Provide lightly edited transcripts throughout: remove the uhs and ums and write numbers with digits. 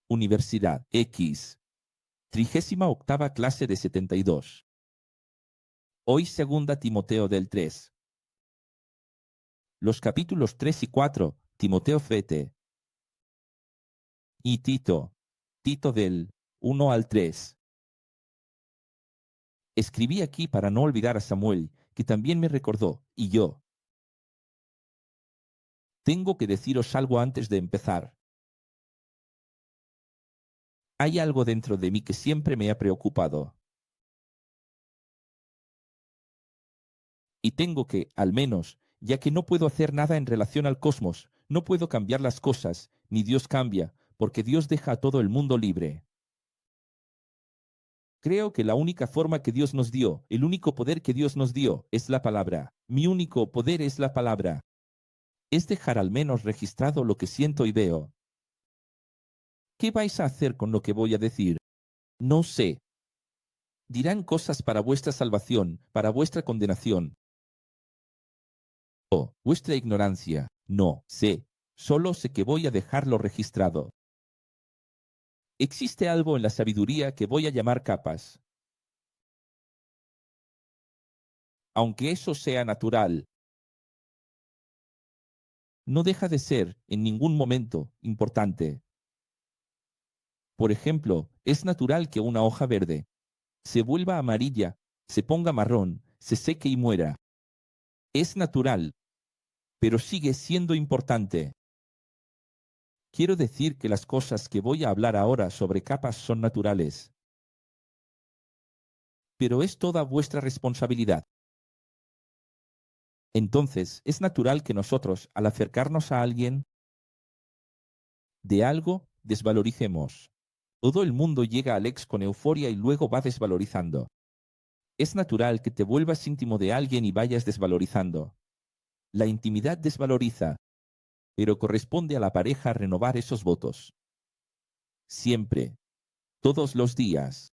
Universidad X. 38ª clase de 72. Hoy 2 Timoteo del 3. Los capítulos 3 y 4, Timoteo Fete. Y Tito. Tito del 1 al 3. Escribí aquí para no olvidar a Samuel, que también me recordó, y yo. Tengo que deciros algo antes de empezar. Hay algo dentro de mí que siempre me ha preocupado. Y tengo que, al menos, ya que no puedo hacer nada en relación al cosmos, no puedo cambiar las cosas, ni Dios cambia, porque Dios deja a todo el mundo libre. Creo que la única forma que Dios nos dio, el único poder que Dios nos dio, es la palabra. Mi único poder es la palabra. Es dejar al menos registrado lo que siento y veo. ¿Qué vais a hacer con lo que voy a decir? No sé. Dirán cosas para vuestra salvación, para vuestra condenación. Oh, vuestra ignorancia. No sé. Solo sé que voy a dejarlo registrado. Existe algo en la sabiduría que voy a llamar capas. Aunque eso sea natural, no deja de ser, en ningún momento, importante. Por ejemplo, es natural que una hoja verde se vuelva amarilla, se ponga marrón, se seque y muera. Es natural, pero sigue siendo importante. Quiero decir que las cosas que voy a hablar ahora sobre capas son naturales. Pero es toda vuestra responsabilidad. Entonces, es natural que nosotros, al acercarnos a alguien de algo, desvaloricemos. Todo el mundo llega al ex con euforia y luego va desvalorizando. Es natural que te vuelvas íntimo de alguien y vayas desvalorizando. La intimidad desvaloriza, pero corresponde a la pareja renovar esos votos. Siempre, todos los días.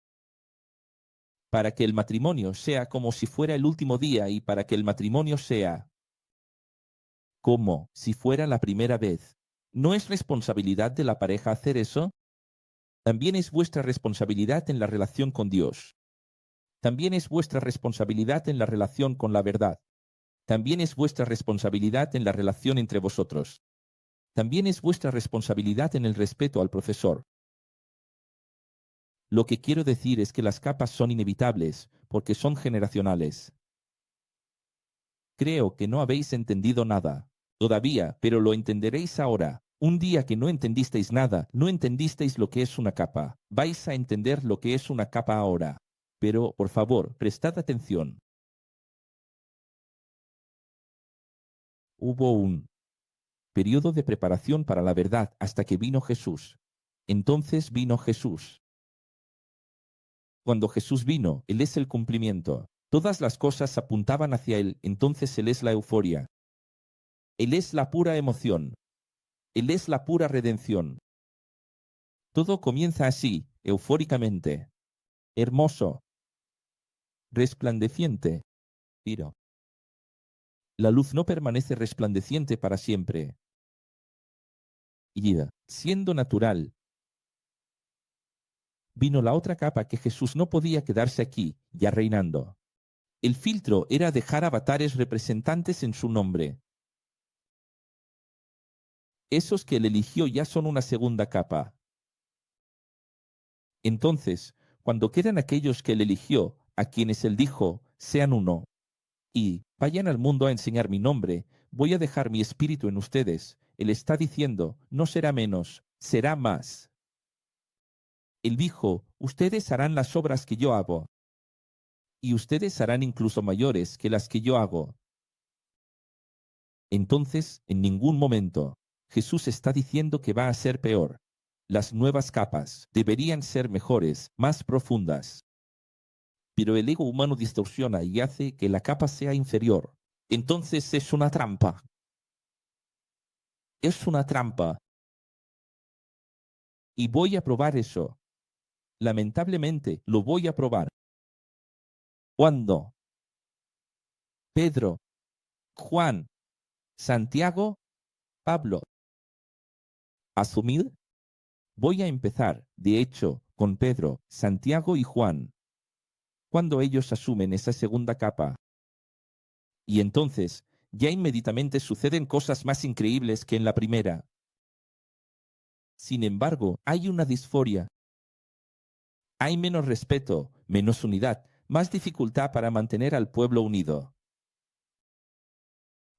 Para que el matrimonio sea como si fuera el último día y para que el matrimonio sea como si fuera la primera vez. ¿No es responsabilidad de la pareja hacer eso? También es vuestra responsabilidad en la relación con Dios. También es vuestra responsabilidad en la relación con la verdad. También es vuestra responsabilidad en la relación entre vosotros. También es vuestra responsabilidad en el respeto al profesor. Lo que quiero decir es que las capas son inevitables, porque son generacionales. Creo que no habéis entendido nada todavía, pero lo entenderéis ahora. Un día que no entendisteis nada, no entendisteis lo que es una capa. Vais a entender lo que es una capa ahora. Pero, por favor, prestad atención. Hubo un periodo de preparación para la verdad hasta que vino Jesús. Entonces vino Jesús. Cuando Jesús vino, Él es el cumplimiento. Todas las cosas apuntaban hacia Él, entonces Él es la euforia. Él es la pura emoción. Él es la pura redención. Todo comienza así, eufóricamente. Hermoso. Resplandeciente. Tiro. La luz no permanece resplandeciente para siempre. Y, siendo natural, vino la otra capa que Jesús no podía quedarse aquí, ya reinando. El filtro era dejar avatares representantes en su nombre. Esos que él eligió ya son una segunda capa. Entonces, cuando quedan aquellos que él eligió, a quienes él dijo, sean uno, y vayan al mundo a enseñar mi nombre, voy a dejar mi espíritu en ustedes. Él está diciendo, no será menos, será más. Él dijo, ustedes harán las obras que yo hago, y ustedes harán incluso mayores que las que yo hago. Entonces, en ningún momento, Jesús está diciendo que va a ser peor. Las nuevas capas deberían ser mejores, más profundas. Pero el ego humano distorsiona y hace que la capa sea inferior. Entonces es una trampa. Es una trampa. Y voy a probar eso. Lamentablemente, lo voy a probar. ¿Cuándo? Pedro, Juan, Santiago, Pablo. ¿Asumir? Voy a empezar, de hecho, con Pedro, Santiago y Juan, cuando ellos asumen esa segunda capa. Y entonces, ya inmediatamente suceden cosas más increíbles que en la primera. Sin embargo, hay una disforia. Hay menos respeto, menos unidad, más dificultad para mantener al pueblo unido.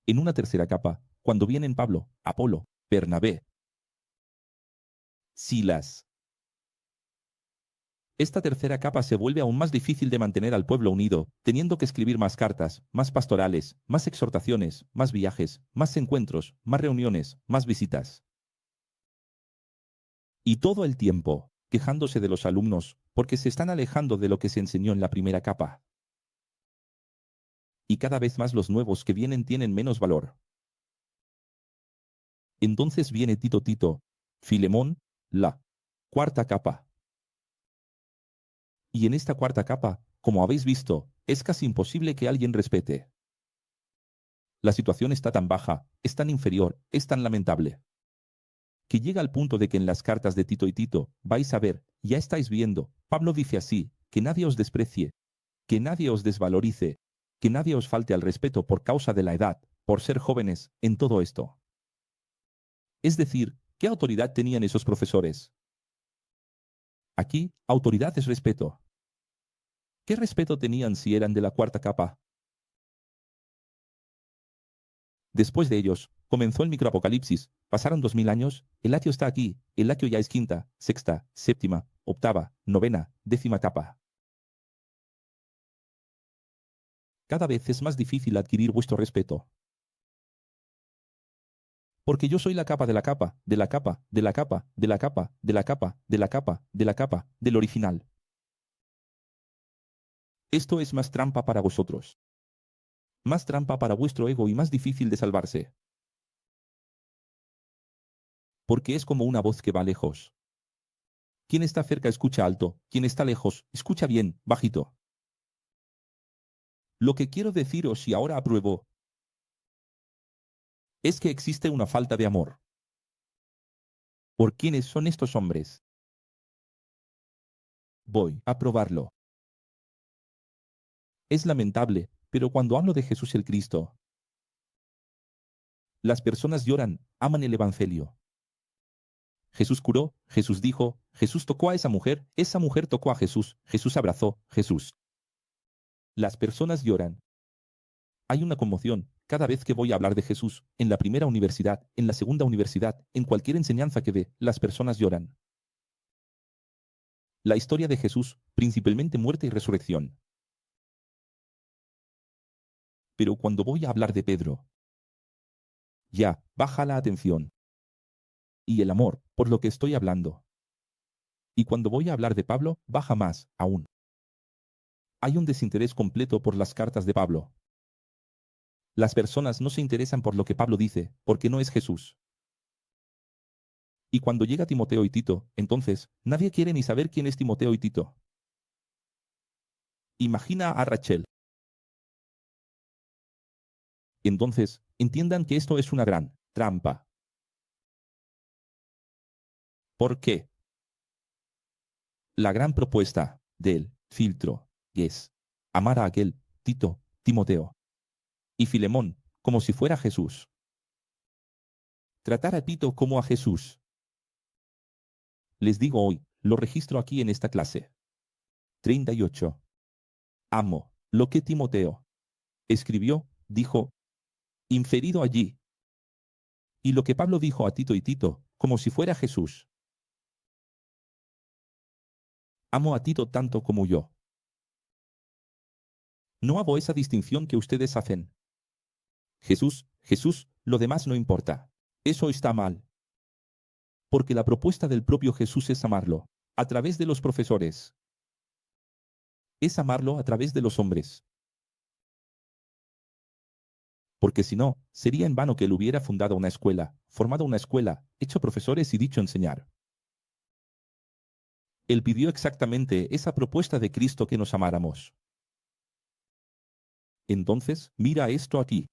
En una tercera capa, cuando vienen Pablo, Apolo, Bernabé, Silas, esta tercera capa se vuelve aún más difícil de mantener al pueblo unido, teniendo que escribir más cartas, más pastorales, más exhortaciones, más viajes, más encuentros, más reuniones, más visitas. Y todo el tiempo, quejándose de los alumnos, porque se están alejando de lo que se enseñó en la primera capa. Y cada vez más los nuevos que vienen tienen menos valor. Entonces viene Tito, Filemón, la cuarta capa. Y en esta cuarta capa, como habéis visto, es casi imposible que alguien respete. La situación está tan baja, es tan inferior, es tan lamentable, que llega al punto de que en las cartas de Tito y Tito vais a ver, ya estáis viendo, Pablo dice así, que nadie os desprecie, que nadie os desvalorice, que nadie os falte al respeto por causa de la edad, por ser jóvenes, en todo esto. Es decir, ¿qué autoridad tenían esos profesores? Aquí, autoridad es respeto. ¿Qué respeto tenían si eran de la cuarta capa? Después de ellos, comenzó el microapocalipsis. Pasaron 2000 años, el latio está aquí, el latio ya es quinta, sexta, séptima, octava, novena, décima capa. Cada vez es más difícil adquirir vuestro respeto. Porque yo soy la capa de la capa, de la capa, de la capa, de la capa, de la capa, de la capa, de la capa, del original. Esto es más trampa para vosotros. Más trampa para vuestro ego y más difícil de salvarse. Porque es como una voz que va lejos. Quien está cerca escucha alto, quien está lejos escucha bien, bajito. Lo que quiero deciros y ahora apruebo es que existe una falta de amor. ¿Por quiénes son estos hombres? Voy a probarlo. Es lamentable, pero cuando hablo de Jesús el Cristo, las personas lloran, aman el Evangelio. Jesús curó, Jesús dijo, Jesús tocó a esa mujer tocó a Jesús, Jesús abrazó, Jesús. Las personas lloran. Hay una conmoción cada vez que voy a hablar de Jesús, en la primera universidad, en la segunda universidad, en cualquier enseñanza que ve, las personas lloran. La historia de Jesús, principalmente muerte y resurrección. Pero cuando voy a hablar de Pedro, ya, baja la atención. Y el amor, por lo que estoy hablando. Y cuando voy a hablar de Pablo, baja más, aún. Hay un desinterés completo por las cartas de Pablo. Las personas no se interesan por lo que Pablo dice, porque no es Jesús. Y cuando llega Timoteo y Tito, entonces, nadie quiere ni saber quién es Timoteo y Tito. Imagina a Rachel. Entonces, entiendan que esto es una gran trampa. ¿Por qué? La gran propuesta del filtro es amar a aquel Tito, Timoteo y Filemón como si fuera Jesús. Tratar a Tito como a Jesús. Les digo hoy, lo registro aquí en esta clase. 38. Amo lo que Timoteo escribió, dijo, inferido allí. Y lo que Pablo dijo a Tito y Tito, como si fuera Jesús. Amo a Tito tanto como yo. No hago esa distinción que ustedes hacen. Jesús, Jesús, lo demás no importa. Eso está mal. Porque la propuesta del propio Jesús es amarlo, a través de los profesores. Es amarlo a través de los hombres. Porque si no, sería en vano que él hubiera fundado una escuela, formado una escuela, hecho profesores y dicho enseñar. Él pidió exactamente esa propuesta de Cristo que nos amáramos. Entonces, mira esto aquí.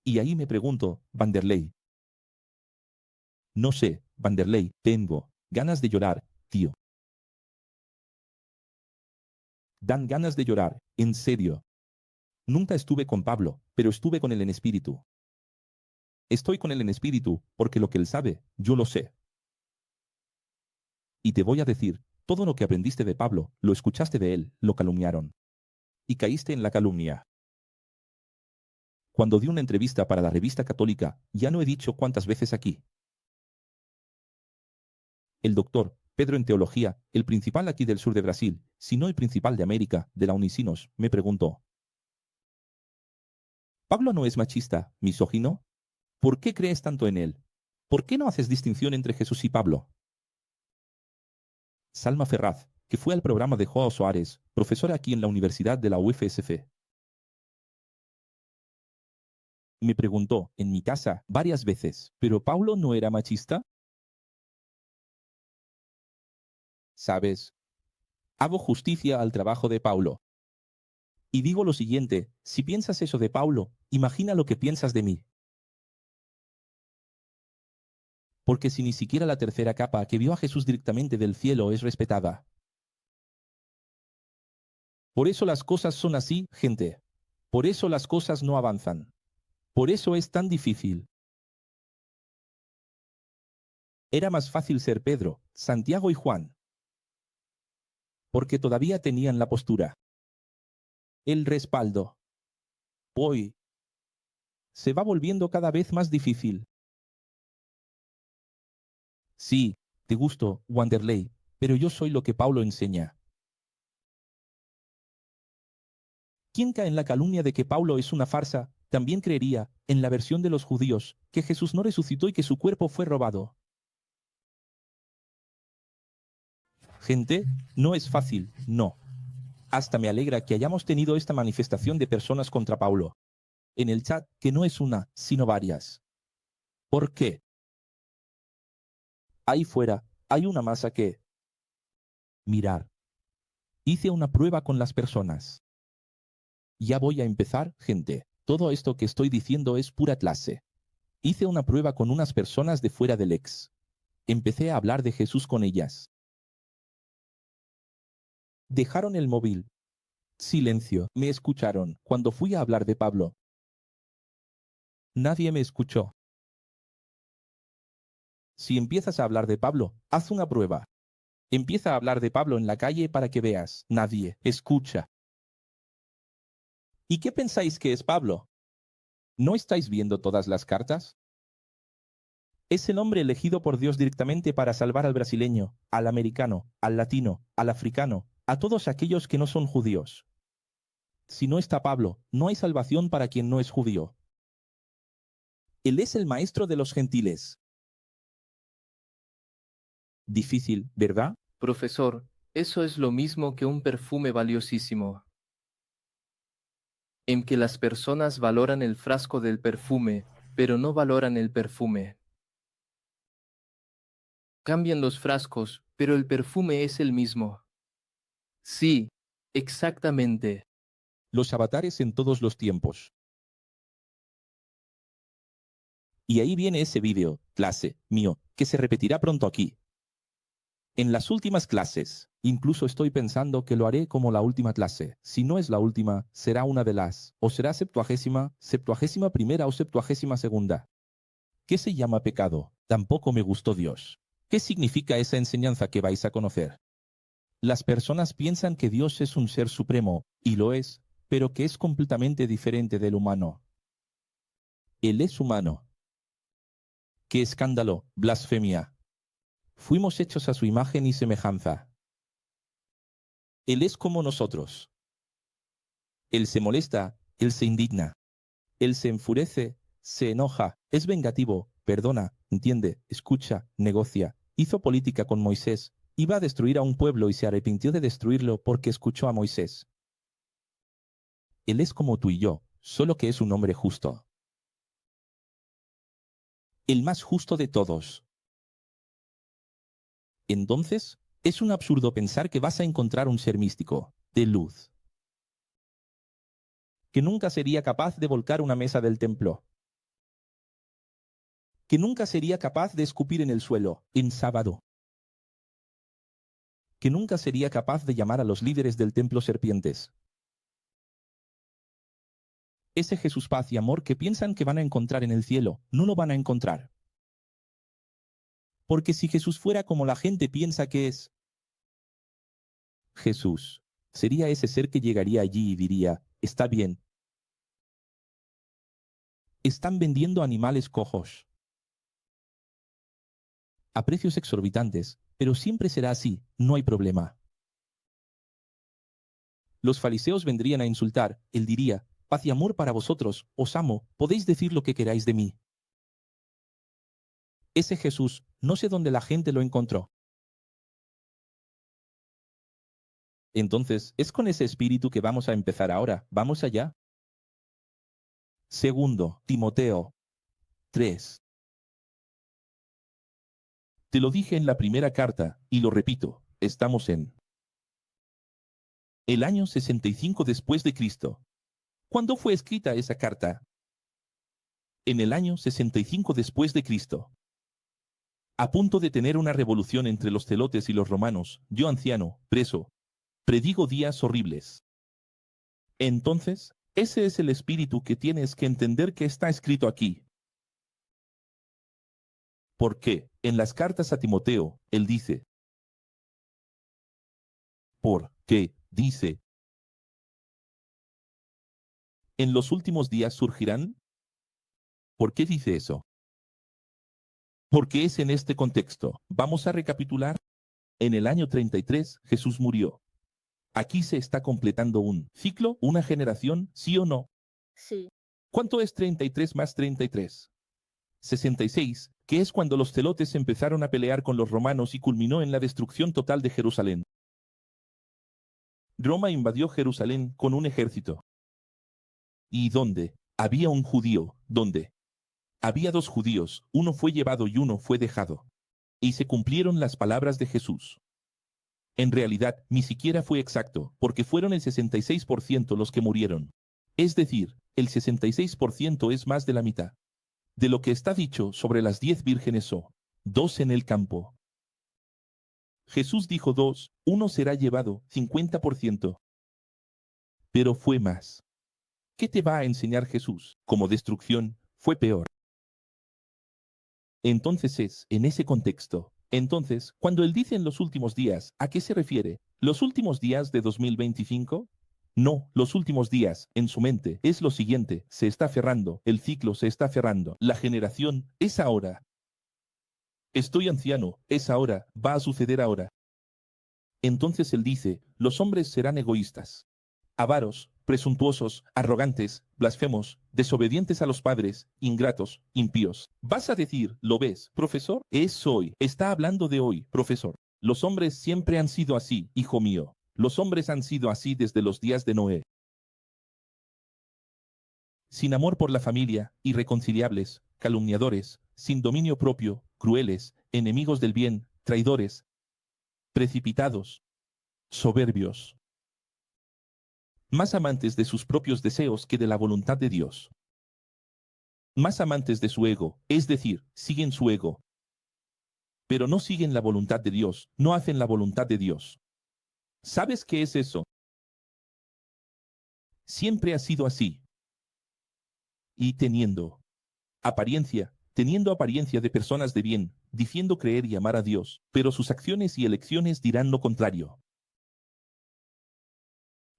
Y ahí me pregunto, Vanderlei. No sé, Vanderlei, tengo ganas de llorar, tío. Dan ganas de llorar, en serio. Nunca estuve con Pablo, pero estuve con él en espíritu. Estoy con él en espíritu, porque lo que él sabe, yo lo sé. Y te voy a decir, todo lo que aprendiste de Pablo, lo escuchaste de él, lo calumniaron. Y caíste en la calumnia. Cuando di una entrevista para la revista católica, ya no he dicho cuántas veces aquí. El doctor, Pedro en teología, el principal aquí del sur de Brasil, si no el principal de América, de la Unicinos, me preguntó: ¿Pablo no es machista, misógino? ¿Por qué crees tanto en él? ¿Por qué no haces distinción entre Jesús y Pablo? Salma Ferraz, que fue al programa de Joao Soares, profesora aquí en la Universidad de la UFSF. Me preguntó, en mi casa, varias veces, ¿pero Pablo no era machista? ¿Sabes? Hago justicia al trabajo de Paulo. Y digo lo siguiente, si piensas eso de Paulo, imagina lo que piensas de mí. Porque si ni siquiera la tercera capa que vio a Jesús directamente del cielo es respetada. Por eso las cosas son así, gente. Por eso las cosas no avanzan. Por eso es tan difícil. Era más fácil ser Pedro, Santiago y Juan. Porque todavía tenían la postura. El respaldo. Hoy se va volviendo cada vez más difícil. Sí, te gusto, Wanderley, pero yo soy lo que Paulo enseña. Quien cae en la calumnia de que Paulo es una farsa, también creería, en la versión de los judíos, que Jesús no resucitó y que su cuerpo fue robado. Gente, no es fácil, no. Hasta me alegra que hayamos tenido esta manifestación de personas contra Paulo. En el chat, que no es una, sino varias. ¿Por qué? Ahí fuera, hay una masa que... Mirar. Hice una prueba con las personas. Ya voy a empezar, gente. Todo esto que estoy diciendo es pura clase. Hice una prueba con unas personas de fuera del ex. Empecé a hablar de Jesús con ellas. Dejaron el móvil. Silencio. Me escucharon cuando fui a hablar de Pablo. Nadie me escuchó. Si empiezas a hablar de Pablo, haz una prueba. Empieza a hablar de Pablo en la calle para que veas. Nadie escucha. ¿Y qué pensáis que es Pablo? ¿No estáis viendo todas las cartas? Es el hombre elegido por Dios directamente para salvar al brasileño, al americano, al latino, al africano, a todos aquellos que no son judíos. Si no está Pablo, no hay salvación para quien no es judío. Él es el maestro de los gentiles. Difícil, ¿verdad? Profesor, eso es lo mismo que un perfume valiosísimo, en que las personas valoran el frasco del perfume, pero no valoran el perfume. Cambian los frascos, pero el perfume es el mismo. Sí, exactamente. Los avatares en todos los tiempos. Y ahí viene ese vídeo, clase, mío, que se repetirá pronto aquí. En las últimas clases, incluso estoy pensando que lo haré como la última clase. Si no es la última, será una de las, o será septuagésima primera o septuagésima segunda. ¿Qué se llama pecado? Tampoco me gustó Dios. ¿Qué significa esa enseñanza que vais a conocer? Las personas piensan que Dios es un ser supremo, y lo es, pero que es completamente diferente del humano. Él es humano. ¡Qué escándalo! Blasfemia. Fuimos hechos a su imagen y semejanza. Él es como nosotros. Él se molesta, él se indigna. Él se enfurece, se enoja, es vengativo, perdona, entiende, escucha, negocia. Hizo política con Moisés. Iba a destruir a un pueblo y se arrepintió de destruirlo porque escuchó a Moisés. Él es como tú y yo, solo que es un hombre justo. El más justo de todos. Entonces, es un absurdo pensar que vas a encontrar un ser místico, de luz, que nunca sería capaz de volcar una mesa del templo, que nunca sería capaz de escupir en el suelo, en sábado, que nunca sería capaz de llamar a los líderes del templo serpientes. Ese Jesús paz y amor que piensan que van a encontrar en el cielo, no lo van a encontrar. Porque si Jesús fuera como la gente piensa que es, Jesús sería ese ser que llegaría allí y diría, está bien, están vendiendo animales cojos a precios exorbitantes, pero siempre será así, no hay problema. Los fariseos vendrían a insultar, él diría, paz y amor para vosotros, os amo, podéis decir lo que queráis de mí. Ese Jesús, no sé dónde la gente lo encontró. Entonces, es con ese espíritu que vamos a empezar ahora, vamos allá. Segundo, Timoteo 3. Te lo dije en la primera carta, y lo repito, estamos en el año 65 después de Cristo. ¿Cuándo fue escrita esa carta? En el año 65 después de Cristo. A punto de tener una revolución entre los celotes y los romanos, yo anciano, preso, predigo días horribles. Entonces, ese es el espíritu que tienes que entender que está escrito aquí. Porque, en las cartas a Timoteo, él dice, porque, dice, en los últimos días surgirán. ¿Por qué dice eso? Porque es en este contexto. Vamos a recapitular. En el año 33, Jesús murió. Aquí se está completando un ciclo, una generación, ¿sí o no? Sí. ¿Cuánto es 33 más 33? 66, que es cuando los celotes empezaron a pelear con los romanos y culminó en la destrucción total de Jerusalén. Roma invadió Jerusalén con un ejército. ¿Y dónde? Había un judío. ¿Dónde? Había dos judíos, uno fue llevado y uno fue dejado. Y se cumplieron las palabras de Jesús. En realidad, ni siquiera fue exacto, porque fueron el 66% los que murieron. Es decir, el 66% es más de la mitad de lo que está dicho sobre las 10 vírgenes o 2 en el campo. Jesús dijo 2, uno será llevado, 50%. Pero fue más. ¿Qué te va a enseñar Jesús? Como destrucción, fue peor. Entonces es, en ese contexto. Entonces, cuando él dice en los últimos días, ¿a qué se refiere? ¿Los últimos días de 2025? No, los últimos días, en su mente, es lo siguiente, se está cerrando, el ciclo se está cerrando, la generación es ahora. Estoy anciano, es ahora, va a suceder ahora. Entonces él dice, los hombres serán egoístas, avaros, presuntuosos, arrogantes, blasfemos, desobedientes a los padres, ingratos, impíos. Vas a decir, ¿lo ves, profesor? Es hoy, está hablando de hoy, profesor. Los hombres siempre han sido así, hijo mío. Los hombres han sido así desde los días de Noé. Sin amor por la familia, irreconciliables, calumniadores, sin dominio propio, crueles, enemigos del bien, traidores, precipitados, soberbios, más amantes de sus propios deseos que de la voluntad de Dios, más amantes de su ego, es decir, siguen su ego, pero no siguen la voluntad de Dios, no hacen la voluntad de Dios. ¿Sabes qué es eso? Siempre ha sido así. Y teniendo apariencia de personas de bien, diciendo creer y amar a Dios, pero sus acciones y elecciones dirán lo contrario.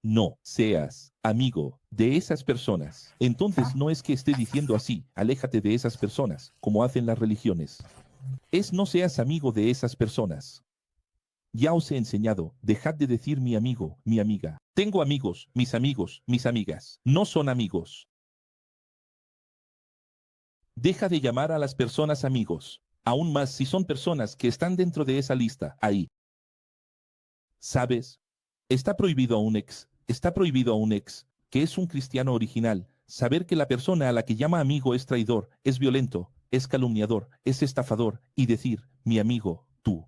No seas amigo de esas personas. Entonces no es que esté diciendo así, aléjate de esas personas, como hacen las religiones. Es no seas amigo de esas personas. Ya os he enseñado, dejad de decir mi amigo, mi amiga. Tengo amigos, mis amigas. No son amigos. Deja de llamar a las personas amigos, aún más si son personas que están dentro de esa lista, ahí. ¿Sabes? Está prohibido a un ex, que es un cristiano original, saber que la persona a la que llama amigo es traidor, es violento, es calumniador, es estafador, y decir, mi amigo, tú.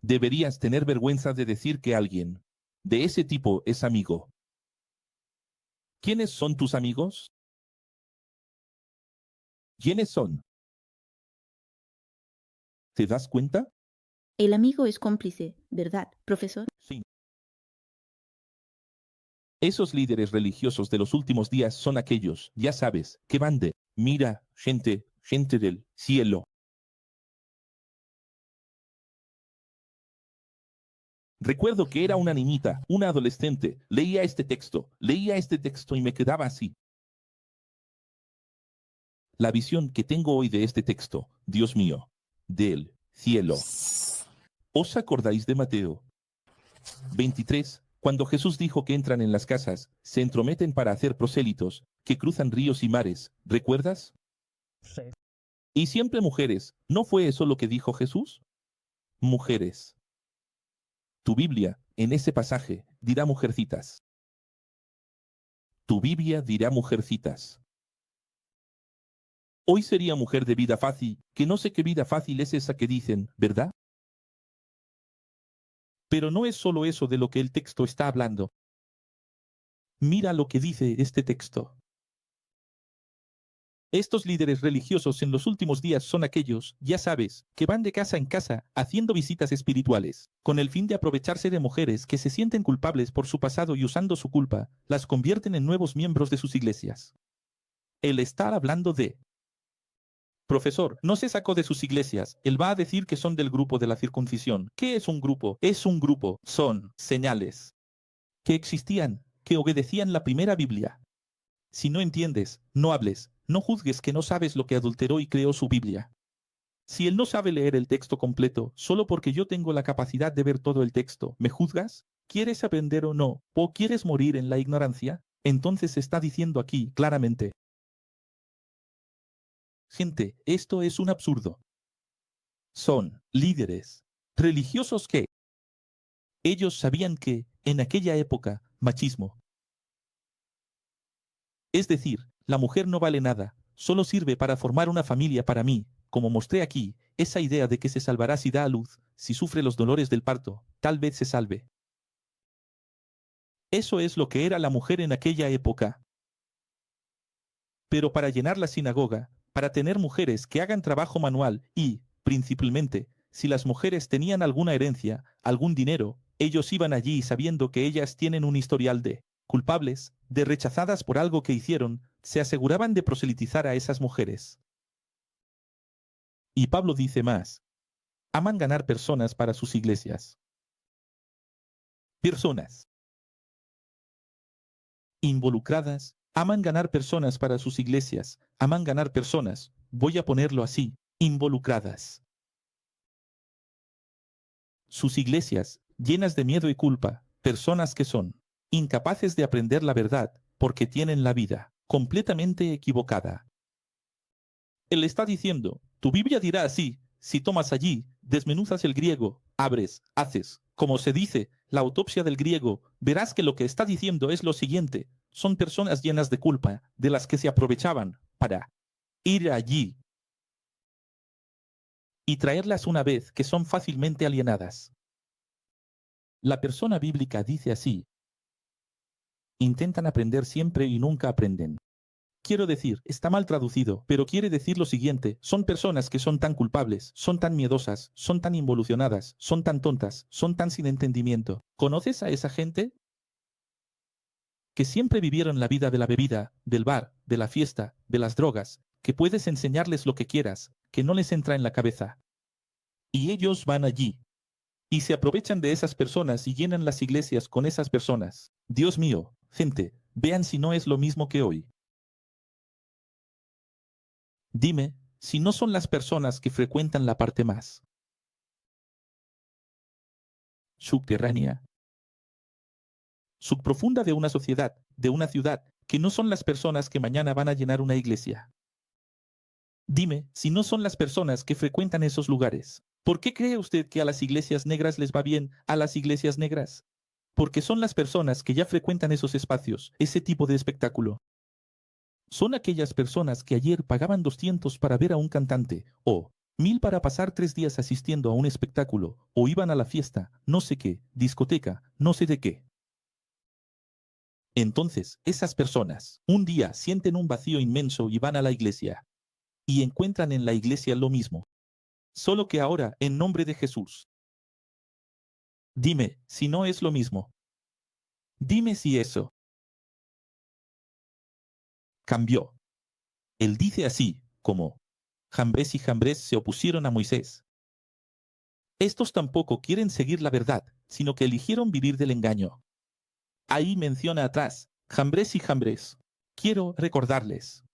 Deberías tener vergüenza de decir que alguien de ese tipo es amigo. ¿Quiénes son tus amigos? ¿Quiénes son? ¿Te das cuenta? El amigo es cómplice, ¿verdad, profesor? Sí. Esos líderes religiosos de los últimos días son aquellos, ya sabes, que van de, mira, gente del cielo. Recuerdo que era una niñita, una adolescente, leía este texto y me quedaba así. La visión que tengo hoy de este texto, Dios mío, del cielo. ¿Os acordáis de Mateo 23, cuando Jesús dijo que entran en las casas, se entrometen para hacer prosélitos, que cruzan ríos y mares? ¿Recuerdas? Sí. Y siempre mujeres. ¿No fue eso lo que dijo Jesús? Mujeres. Tu Biblia, en ese pasaje, dirá mujercitas. Tu Biblia dirá mujercitas. Hoy sería mujer de vida fácil, que no sé qué vida fácil es esa que dicen, ¿verdad? Pero no es solo eso de lo que el texto está hablando. Mira lo que dice este texto. Estos líderes religiosos en los últimos días son aquellos, ya sabes, que van de casa en casa haciendo visitas espirituales, con el fin de aprovecharse de mujeres que se sienten culpables por su pasado y usando su culpa, las convierten en nuevos miembros de sus iglesias. El estar hablando de... Profesor, no se sacó de sus iglesias. Él va a decir que son del grupo de la circuncisión. ¿Qué es un grupo? Es un grupo. Son señales que existían, que obedecían la primera Biblia. Si no entiendes, no hables, no juzgues que no sabes lo que adulteró y creó su Biblia. Si él no sabe leer el texto completo, solo porque yo tengo la capacidad de ver todo el texto, ¿me juzgas? ¿Quieres aprender o no? ¿O quieres morir en la ignorancia? Entonces está diciendo aquí, claramente. Gente, esto es un absurdo. Son líderes religiosos que ellos sabían que, en aquella época, machismo. Es decir, la mujer no vale nada, solo sirve para formar una familia para mí, como mostré aquí, esa idea de que se salvará si da a luz, si sufre los dolores del parto, tal vez se salve. Eso es lo que era la mujer en aquella época. Pero para llenar la sinagoga, para tener mujeres que hagan trabajo manual y, principalmente, si las mujeres tenían alguna herencia, algún dinero, ellos iban allí sabiendo que ellas tienen un historial de culpables, de rechazadas por algo que hicieron, se aseguraban de proselitizar a esas mujeres. Y Pablo dice más, aman ganar personas para sus iglesias. Personas involucradas, aman ganar personas para sus iglesias, aman ganar personas, voy a ponerlo así, involucradas. Sus iglesias, llenas de miedo y culpa, personas que son incapaces de aprender la verdad porque tienen la vida completamente equivocada. Él está diciendo, tu Biblia dirá así, si tomas allí, desmenuzas el griego, abres, haces, como se dice, la autopsia del griego, verás que lo que está diciendo es lo siguiente, son personas llenas de culpa, de las que se aprovechaban para ir allí y traerlas una vez que son fácilmente alienadas. La persona bíblica dice así, intentan aprender siempre y nunca aprenden. Quiero decir, está mal traducido, pero quiere decir lo siguiente, son personas que son tan culpables, son tan miedosas, son tan involucionadas, son tan tontas, son tan sin entendimiento. ¿Conoces a esa gente? Que siempre vivieron la vida de la bebida, del bar, de la fiesta, de las drogas, que puedes enseñarles lo que quieras, que no les entra en la cabeza. Y ellos van allí, y se aprovechan de esas personas y llenan las iglesias con esas personas. Dios mío, gente, vean si no es lo mismo que hoy. Dime, si no son las personas que frecuentan la parte más subterránea, subprofunda de una sociedad, de una ciudad, que no son las personas que mañana van a llenar una iglesia. Dime, si no son las personas que frecuentan esos lugares. ¿Por qué cree usted que a las iglesias negras les va bien a las iglesias negras? Porque son las personas que ya frecuentan esos espacios, ese tipo de espectáculo. Son aquellas personas que ayer pagaban 200 para ver a un cantante, o 1000 para pasar 3 días asistiendo a un espectáculo, o iban a la fiesta, no sé qué, discoteca, no sé de qué. Entonces, esas personas, un día sienten un vacío inmenso y van a la iglesia. y encuentran en la iglesia lo mismo, solo que ahora en nombre de Jesús. Dime si no es lo mismo. Dime si eso cambió. Él dice así, como Jambres y Jambres se opusieron a Moisés. Estos tampoco quieren seguir la verdad, sino que eligieron vivir del engaño. Ahí menciona atrás, Jambres y Jambres. Quiero recordarles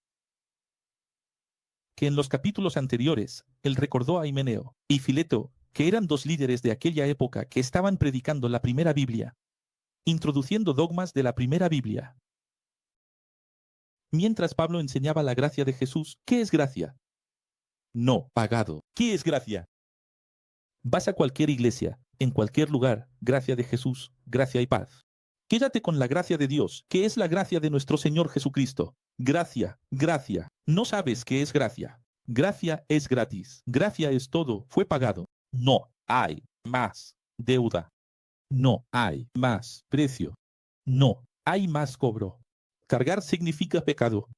que en los capítulos anteriores, él recordó a Himeneo y Fileto, que eran dos líderes de aquella época que estaban predicando la primera Biblia, introduciendo dogmas de la primera Biblia. Mientras Pablo enseñaba la gracia de Jesús, ¿qué es gracia? No, pagado. ¿Qué es gracia? Vas a cualquier iglesia, en cualquier lugar, gracia de Jesús, gracia y paz. Quédate con la gracia de Dios, que es la gracia de nuestro Señor Jesucristo. Gracia, gracia. No sabes qué es gracia. Gracia es gratis. Gracia es todo, fue pagado. No hay más deuda. No hay más precio. No hay más cobro. Cargar significa pecado.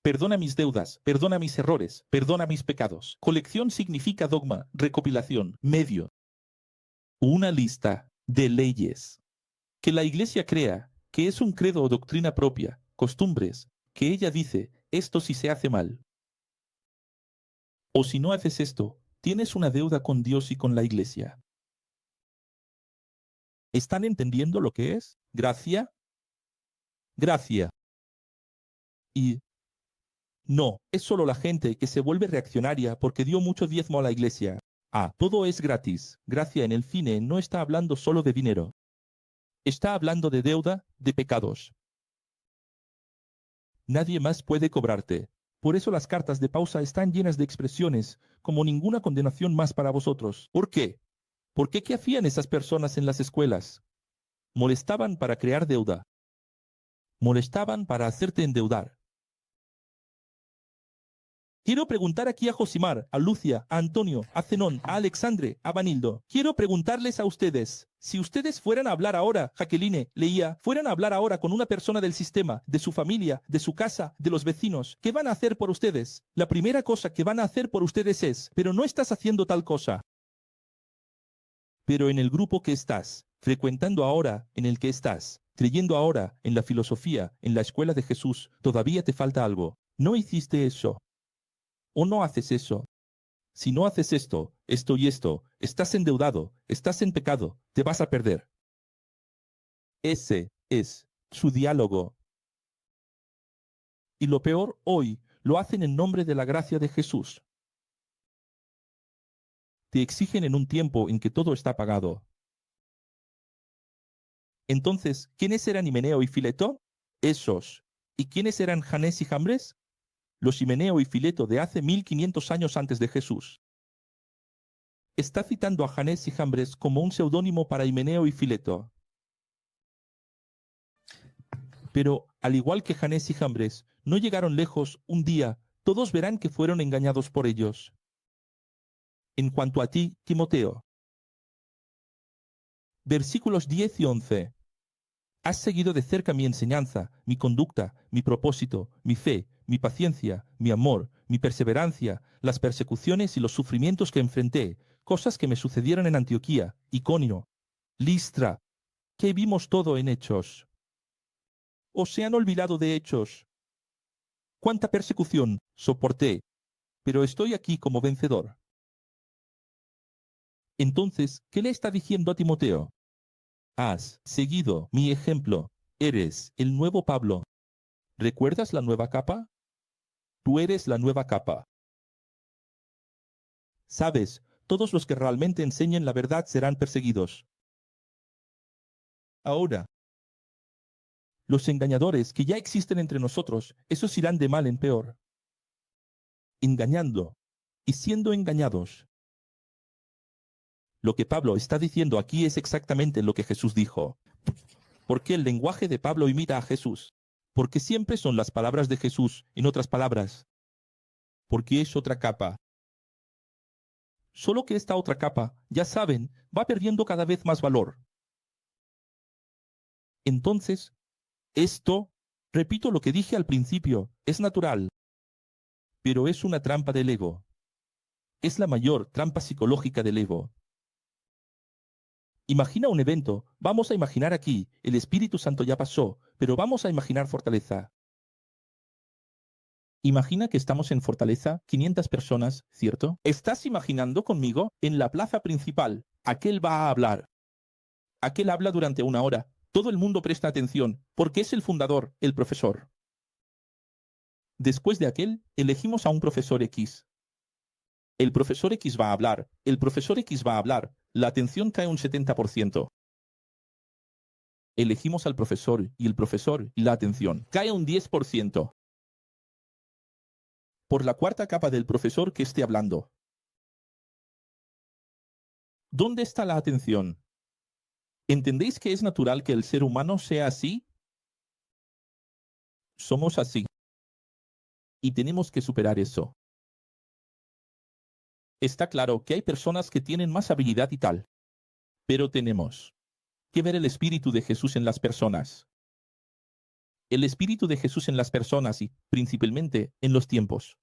Perdona mis deudas, perdona mis errores, perdona mis pecados. Colección significa dogma, recopilación, medio. Una lista de leyes que la Iglesia crea, que es un credo o doctrina propia, costumbres, que ella dice, esto sí se hace mal. O si no haces esto, tienes una deuda con Dios y con la Iglesia. ¿Están entendiendo lo que es? Gracia. Gracia. Y no, es solo la gente que se vuelve reaccionaria porque dio mucho diezmo a la Iglesia. Todo es gratis. Gracia en el cine no está hablando solo de dinero. Está hablando de deuda, de pecados. Nadie más puede cobrarte. Por eso las cartas de pausa están llenas de expresiones, como ninguna condenación más para vosotros. ¿Por qué? ¿Por qué qué hacían esas personas en las escuelas? Molestaban para crear deuda. Molestaban para hacerte endeudar. Quiero preguntar aquí a Josimar, a Lucia, a Antonio, a Zenón, a Alexandre, a Vanildo. Quiero preguntarles a ustedes, si ustedes fueran a hablar ahora, Jacqueline, Leía, fueran a hablar ahora con una persona del sistema, de su familia, de su casa, de los vecinos, ¿qué van a hacer por ustedes? La primera cosa que van a hacer por ustedes es, pero no estás haciendo tal cosa. Pero en el grupo que estás, frecuentando ahora, en el que estás, creyendo ahora, en la filosofía, en la escuela de Jesús, todavía te falta algo. No hiciste eso. ¿O no haces eso? Si no haces esto y esto, estás endeudado, estás en pecado, te vas a perder. Ese es su diálogo. Y lo peor hoy, lo hacen en nombre de la gracia de Jesús. Te exigen en un tiempo en que todo está pagado. Entonces, ¿quiénes eran Himeneo y Fileto? Esos. ¿Y quiénes eran Janés y Jambres? Los Himeneo y Fileto de hace 1500 años antes de Jesús. Está citando a Janés y Jambres como un seudónimo para Himeneo y Fileto. Pero, al igual que Janés y Jambres, no llegaron lejos, un día, todos verán que fueron engañados por ellos. En cuanto a ti, Timoteo. Versículos 10 y 11. Has seguido de cerca mi enseñanza, mi conducta, mi propósito, mi fe, mi paciencia, mi amor, mi perseverancia, las persecuciones y los sufrimientos que enfrenté, cosas que me sucedieron en Antioquía, Iconio, Listra, que vimos todo en Hechos. ¿O se han olvidado de Hechos? ¿Cuánta persecución soporté? Pero estoy aquí como vencedor. Entonces, ¿qué le está diciendo a Timoteo? Has seguido mi ejemplo. Eres el nuevo Pablo. ¿Recuerdas la nueva capa? Tú eres la nueva capa. Sabes, todos los que realmente enseñen la verdad serán perseguidos. Ahora, los engañadores que ya existen entre nosotros, esos irán de mal en peor. Engañando y siendo engañados. Lo que Pablo está diciendo aquí es exactamente lo que Jesús dijo. Porque el lenguaje de Pablo imita a Jesús. Porque siempre son las palabras de Jesús, en otras palabras. Porque es otra capa. Solo que esta otra capa, ya saben, va perdiendo cada vez más valor. Entonces, esto, repito lo que dije al principio, es natural. Pero es una trampa del ego. Es la mayor trampa psicológica del ego. Imagina un evento. Vamos a imaginar aquí. El Espíritu Santo ya pasó, pero vamos a imaginar Fortaleza. Imagina que estamos en Fortaleza, 500 personas, ¿cierto? ¿Estás imaginando conmigo? En la plaza principal, aquel va a hablar. Aquel habla durante 1 hora. Todo el mundo presta atención, porque es el fundador, el profesor. Después de aquel, elegimos a un profesor X. El profesor X va a hablar. El profesor X va a hablar. La atención cae un 70%. Elegimos al profesor y el profesor y la atención cae un 10%. Por la cuarta capa del profesor que esté hablando. ¿Dónde está la atención? ¿Entendéis que es natural que el ser humano sea así? Somos así. Y tenemos que superar eso. Está claro que hay personas que tienen más habilidad y tal. Pero tenemos que ver el Espíritu de Jesús en las personas. El Espíritu de Jesús en las personas y, principalmente, en los tiempos.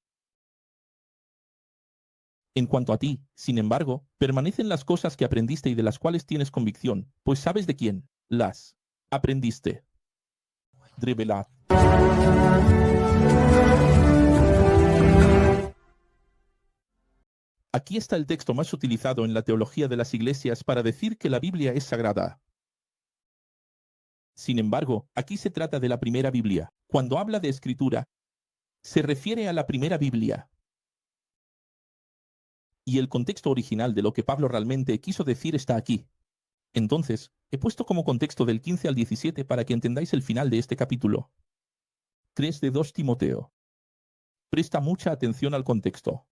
En cuanto a ti, sin embargo, permanecen las cosas que aprendiste y de las cuales tienes convicción, pues sabes de quién las aprendiste. Revelad. Aquí está el texto más utilizado en la teología de las iglesias para decir que la Biblia es sagrada. Sin embargo, aquí se trata de la primera Biblia. Cuando habla de escritura, se refiere a la primera Biblia. Y el contexto original de lo que Pablo realmente quiso decir está aquí. Entonces, he puesto como contexto del 15 al 17 para que entendáis el final de este capítulo. 3 de 2 Timoteo. Presta mucha atención al contexto.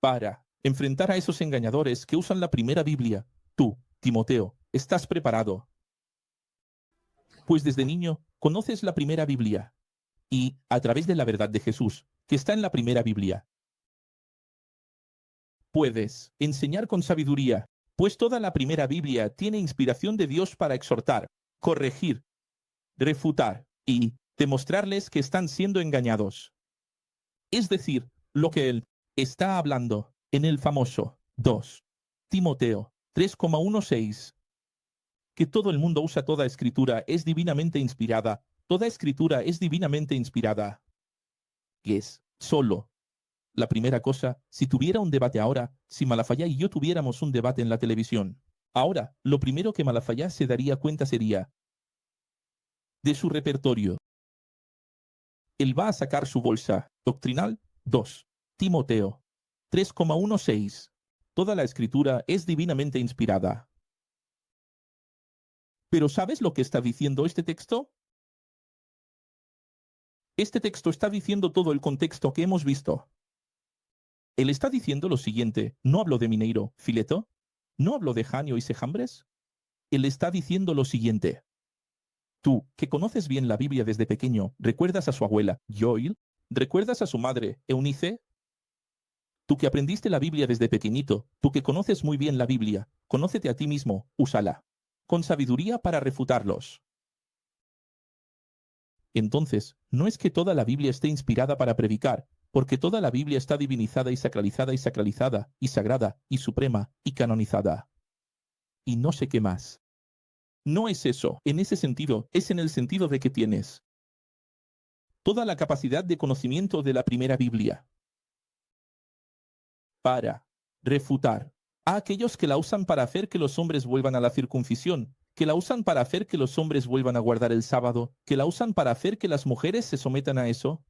Para enfrentar a esos engañadores que usan la primera Biblia, tú, Timoteo, estás preparado. Pues desde niño conoces la primera Biblia y, a través de la verdad de Jesús, que está en la primera Biblia, puedes enseñar con sabiduría, pues toda la primera Biblia tiene inspiración de Dios para exhortar, corregir, refutar y demostrarles que están siendo engañados. Es decir, lo que él está hablando en el famoso 2 Timoteo 3,16, que todo el mundo usa toda escritura es divinamente inspirada, toda escritura es divinamente inspirada. Que es solo la primera cosa, si tuviera un debate ahora, si Malafaia y yo tuviéramos un debate en la televisión, ahora, lo primero que Malafaia se daría cuenta sería de su repertorio. Él va a sacar su bolsa doctrinal 2 Timoteo 3,16. Toda la escritura es divinamente inspirada. ¿Pero sabes lo que está diciendo este texto? Este texto está diciendo todo el contexto que hemos visto. Él está diciendo lo siguiente, no hablo de Mineiro, Fileto, no hablo de Janio y Sejambres. Él está diciendo lo siguiente. Tú, que conoces bien la Biblia desde pequeño, ¿recuerdas a su abuela, Joel? ¿Recuerdas a su madre, Eunice? Tú que aprendiste la Biblia desde pequeñito, tú que conoces muy bien la Biblia, conócete a ti mismo, úsala, con sabiduría para refutarlos. Entonces, no es que toda la Biblia esté inspirada para predicar, porque toda la Biblia está divinizada y sacralizada y sacralizada, y sagrada, y suprema, y canonizada. Y no sé qué más. No es eso, en ese sentido, es en el sentido de que tienes toda la capacidad de conocimiento de la primera Biblia para refutar a aquellos que la usan para hacer que los hombres vuelvan a la circuncisión, que la usan para hacer que los hombres vuelvan a guardar el sábado, que la usan para hacer que las mujeres se sometan a eso.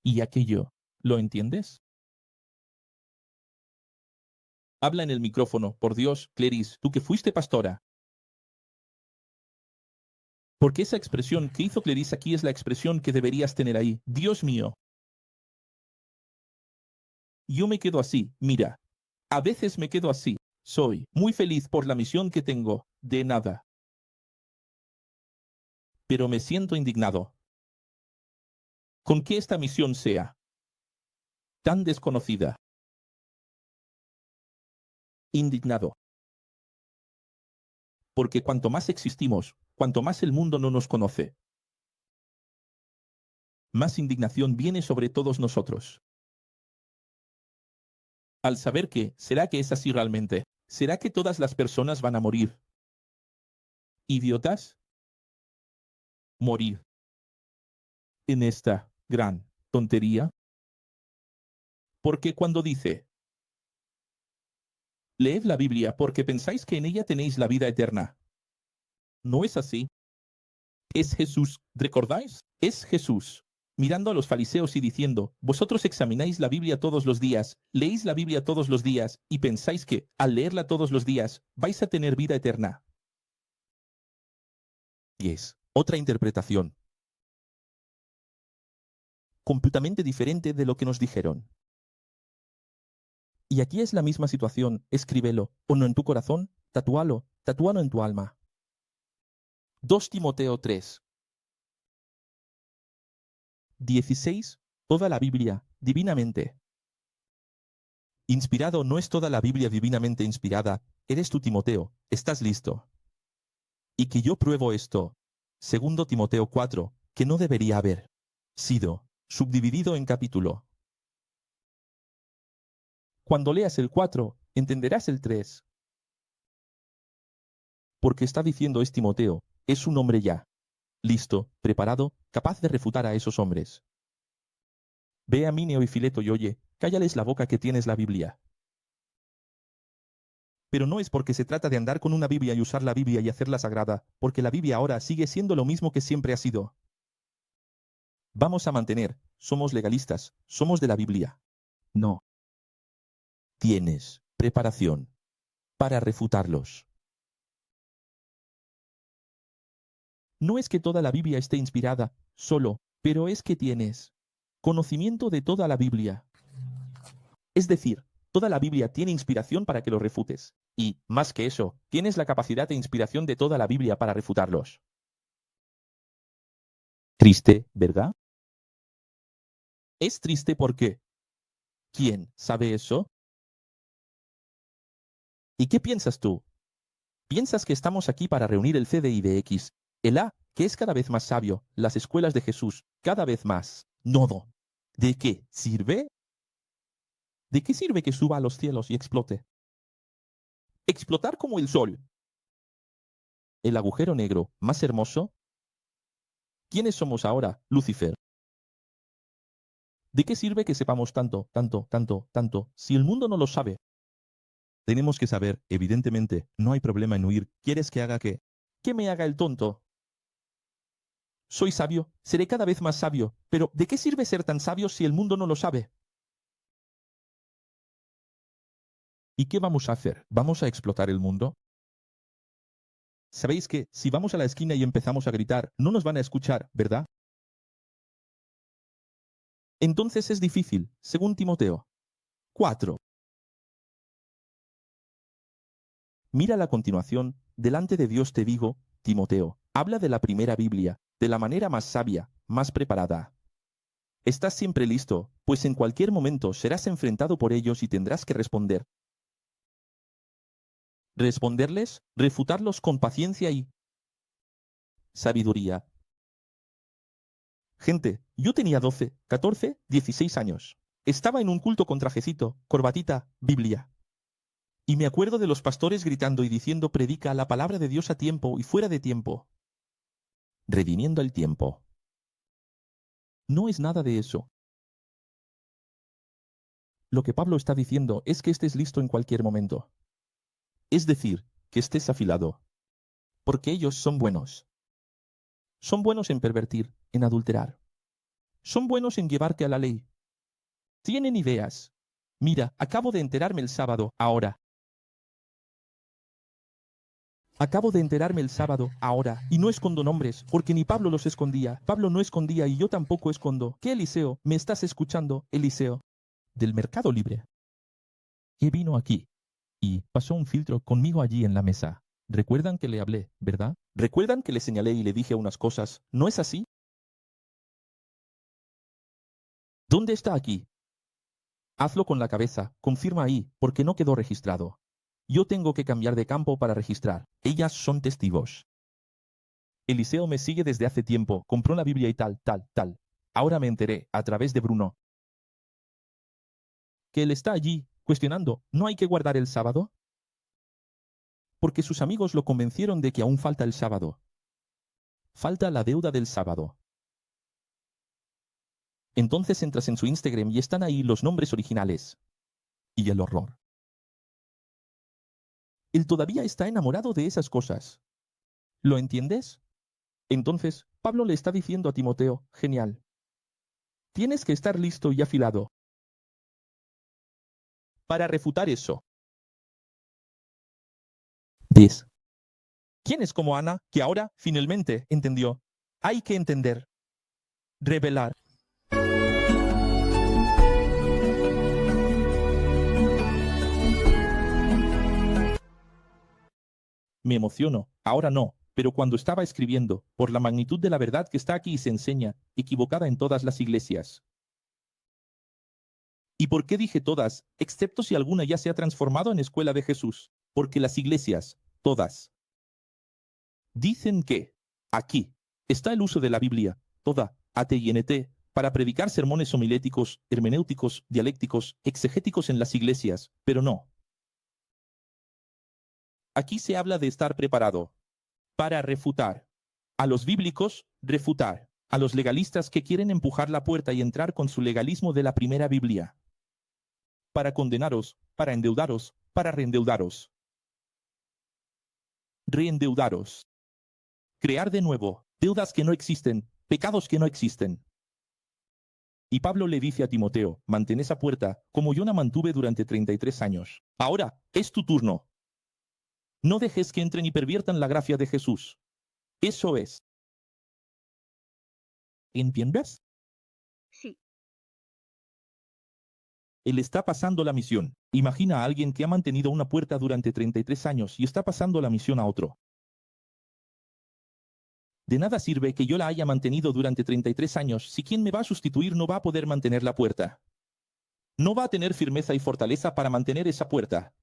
Y aquello, ¿lo entiendes? Habla en el micrófono, por Dios, Clarice, tú que fuiste pastora. Porque esa expresión que hizo Clarice aquí es la expresión que deberías tener ahí. Dios mío. Yo me quedo así, mira. A veces me quedo así. Soy muy feliz por la misión que tengo, de nada. Pero me siento indignado con que esta misión sea tan desconocida. Indignado. Porque cuanto más existimos, cuanto más el mundo no nos conoce. más indignación viene sobre todos nosotros. Al saber que, ¿será que es así realmente? ¿Será que todas las personas van a morir? ¿Idiotas? Morir. En esta gran tontería. Porque cuando dice, leed la Biblia porque pensáis que en ella tenéis la vida eterna. No es así. Es Jesús, ¿recordáis? Es Jesús, mirando a los fariseos y diciendo, vosotros examináis la Biblia todos los días, leéis la Biblia todos los días y pensáis que, al leerla todos los días, vais a tener vida eterna. Y es otra interpretación completamente diferente de lo que nos dijeron. Y aquí es la misma situación, escríbelo, o no en tu corazón, tatúalo en tu alma. 2 Timoteo 3. 16. Toda la Biblia, divinamente. Inspirado no es toda la Biblia divinamente inspirada, eres tú Timoteo, ¿estás listo? Y que yo pruebo esto, 2 Timoteo 4, que no debería haber sido subdividido en capítulo. Cuando leas el 4, entenderás el 3. Porque está diciendo es Timoteo, es un hombre ya, listo, preparado, capaz de refutar a esos hombres. Ve a Mineo y Fileto y oye, cállales la boca que tienes la Biblia. Pero no es porque se trata de andar con una Biblia y usar la Biblia y hacerla sagrada, porque la Biblia ahora sigue siendo lo mismo que siempre ha sido. Vamos a mantener, somos legalistas, somos de la Biblia. No. Tienes preparación para refutarlos. No es que toda la Biblia esté inspirada, solo, pero es que tienes conocimiento de toda la Biblia. Es decir, toda la Biblia tiene inspiración para que lo refutes. Y, más que eso, tienes la capacidad de inspiración de toda la Biblia para refutarlos. Triste, ¿verdad? Es triste porque ¿quién sabe eso? ¿Y qué piensas tú? ¿Piensas que estamos aquí para reunir el CDI de X, el A, que es cada vez más sabio, las escuelas de Jesús, cada vez más nodo? ¿De qué sirve? ¿De qué sirve que suba a los cielos y explote? Explotar como el sol. ¿El agujero negro más hermoso? ¿Quiénes somos ahora, Lucifer? ¿De qué sirve que sepamos tanto, si el mundo no lo sabe? Tenemos que saber, evidentemente, no hay problema en huir. ¿Quieres que haga qué? ¿Qué me haga el tonto? Soy sabio, seré cada vez más sabio, pero ¿de qué sirve ser tan sabio si el mundo no lo sabe? ¿Y qué vamos a hacer? ¿Vamos a explotar el mundo? Sabéis que si vamos a la esquina y empezamos a gritar, no nos van a escuchar, ¿verdad? Entonces es difícil, según Timoteo. 4. Mira la continuación, delante de Dios te digo, Timoteo, habla de la primera Biblia, de la manera más sabia, más preparada. Estás siempre listo, pues en cualquier momento serás enfrentado por ellos y tendrás que responder. Responderles, refutarlos con paciencia y sabiduría. Gente, yo tenía 12, 14, 16 años. Estaba en un culto con trajecito, corbatita, Biblia. Y me acuerdo de los pastores gritando y diciendo predica la palabra de Dios a tiempo y fuera de tiempo. Redimiendo el tiempo. No es nada de eso. Lo que Pablo está diciendo es que estés listo en cualquier momento. Es decir, que estés afilado. Porque ellos son buenos. Son buenos en pervertir, en adulterar. Son buenos en llevarte a la ley. Tienen ideas. Mira, acabo de enterarme el sábado, ahora. Acabo de enterarme el sábado, ahora, y no escondo nombres, porque ni Pablo los escondía. Pablo no escondía y yo tampoco escondo. ¿Qué, Eliseo? ¿Me estás escuchando, Eliseo? Del Mercado Libre. Y vino aquí. Y pasó un filtro conmigo allí en la mesa. ¿Recuerdan que le hablé, verdad? ¿Recuerdan que le señalé y le dije unas cosas? ¿No es así? ¿Dónde está aquí? Hazlo con la cabeza, confirma ahí, porque no quedó registrado. Yo tengo que cambiar de campo para registrar. Ellas son testigos. Eliseo me sigue desde hace tiempo, compró la Biblia y tal. Ahora me enteré, a través de Bruno, que él está allí, cuestionando, ¿no hay que guardar el sábado? Porque sus amigos lo convencieron de que aún falta el sábado. Falta la deuda del sábado. Entonces entras en su Instagram y están ahí los nombres originales. Y el horror. Él todavía está enamorado de esas cosas. ¿Lo entiendes? Entonces, Pablo le está diciendo a Timoteo, genial. Tienes que estar listo y afilado para refutar eso. ¿Ves? ¿Quién es como Ana, que ahora finalmente entendió? Hay que entender. Revelar. Me emociono, ahora no, pero cuando estaba escribiendo, por la magnitud de la verdad que está aquí y se enseña, equivocada en todas las iglesias. ¿Y por qué dije todas, excepto si alguna ya se ha transformado en escuela de Jesús? Porque las iglesias, todas, dicen que, aquí, está el uso de la Biblia, toda, ATINT, para predicar sermones homiléticos, hermenéuticos, dialécticos, exegéticos en las iglesias, pero no. Aquí se habla de estar preparado para refutar. A los bíblicos, refutar. A los legalistas que quieren empujar la puerta y entrar con su legalismo de la primera Biblia. Para condenaros, para endeudaros, para reendeudaros. Reendeudaros. Crear de nuevo, deudas que no existen, pecados que no existen. Y Pablo le dice a Timoteo, mantén esa puerta, como yo la mantuve durante 33 años. Ahora, es tu turno. No dejes que entren y perviertan la gracia de Jesús. Eso es. ¿Entiendes? Sí. Él está pasando la misión. Imagina a alguien que ha mantenido una puerta durante 33 años y está pasando la misión a otro. De nada sirve que yo la haya mantenido durante 33 años si quien me va a sustituir no va a poder mantener la puerta. No va a tener firmeza y fortaleza para mantener esa puerta.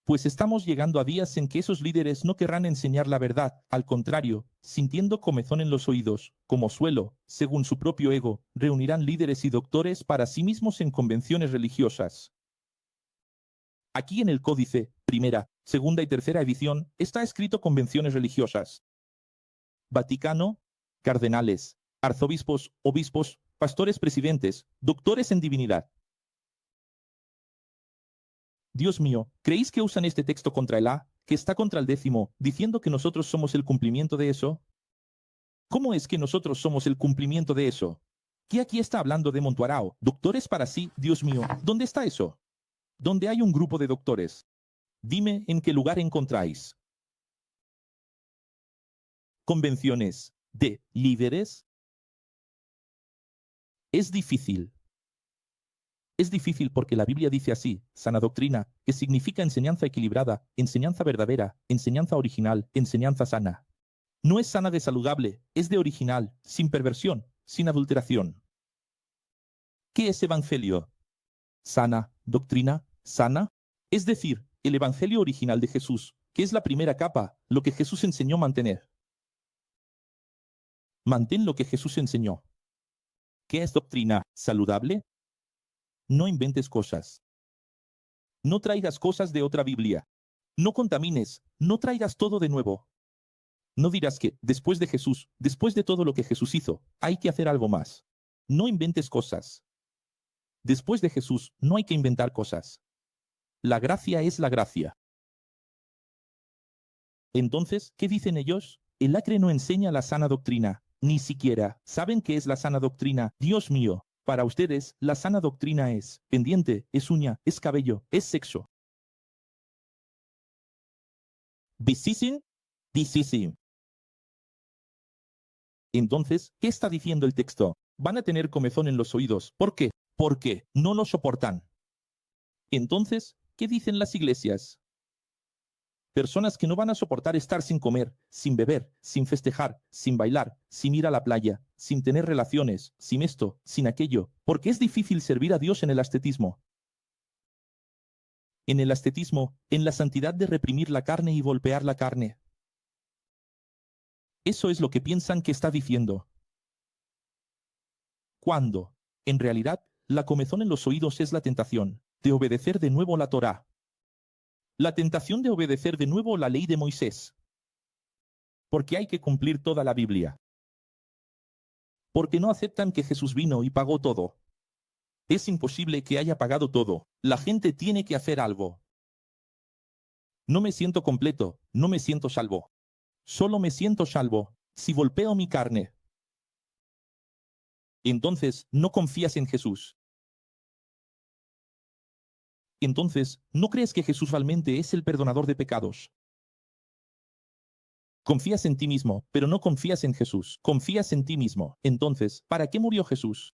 Pues estamos llegando a días en que esos líderes no querrán enseñar la verdad, al contrario, sintiendo comezón en los oídos, como suelo, según su propio ego, reunirán líderes y doctores para sí mismos en convenciones religiosas. Aquí en el códice, primera, segunda y tercera edición, está escrito convenciones religiosas. Vaticano, cardenales, arzobispos, obispos, pastores presidentes, doctores en divinidad. Dios mío, ¿creéis que usan este texto contra el A, que está contra el 10º, diciendo que nosotros somos el cumplimiento de eso? ¿Cómo es que nosotros somos el cumplimiento de eso? ¿Qué aquí está hablando de Montuarao? Doctores para sí, Dios mío, ¿dónde está eso? ¿Dónde hay un grupo de doctores? Dime en qué lugar encontráis. Convenciones de líderes. Es difícil. Es difícil porque la Biblia dice así, sana doctrina, que significa enseñanza equilibrada, enseñanza verdadera, enseñanza original, enseñanza sana. No es sana de saludable, es de original, sin perversión, sin adulteración. ¿Qué es evangelio? Sana, doctrina, sana. Es decir, el evangelio original de Jesús, que es la primera capa, lo que Jesús enseñó mantener. Mantén lo que Jesús enseñó. ¿Qué es doctrina saludable? No inventes cosas. No traigas cosas de otra Biblia. No contamines, no traigas todo de nuevo. No dirás que, después de Jesús, después de todo lo que Jesús hizo, hay que hacer algo más. No inventes cosas. Después de Jesús, no hay que inventar cosas. La gracia es la gracia. Entonces, ¿qué dicen ellos? El acre no enseña la sana doctrina. Ni siquiera saben qué es la sana doctrina. Dios mío. Para ustedes, la sana doctrina es pendiente, es uña, es cabello, es sexo. ¿Bisisin? Disisim. Entonces, ¿qué está diciendo el texto? Van a tener comezón en los oídos. ¿Por qué? Porque no lo soportan. Entonces, ¿qué dicen las iglesias? Personas que no van a soportar estar sin comer, sin beber, sin festejar, sin bailar, sin ir a la playa, sin tener relaciones, sin esto, sin aquello, porque es difícil servir a Dios en el ascetismo. En el ascetismo, en la santidad de reprimir la carne y golpear la carne. Eso es lo que piensan que está diciendo. ¿Cuándo? En realidad, la comezón en los oídos es la tentación de obedecer de nuevo la Torá. La tentación de obedecer de nuevo la ley de Moisés. Porque hay que cumplir toda la Biblia. Porque no aceptan que Jesús vino y pagó todo. Es imposible que haya pagado todo. La gente tiene que hacer algo. No me siento completo, no me siento salvo. Solo me siento salvo si golpeo mi carne. Entonces, no confías en Jesús. Entonces, ¿no crees que Jesús realmente es el perdonador de pecados? Confías en ti mismo, pero no confías en Jesús. Confías en ti mismo. Entonces, ¿para qué murió Jesús?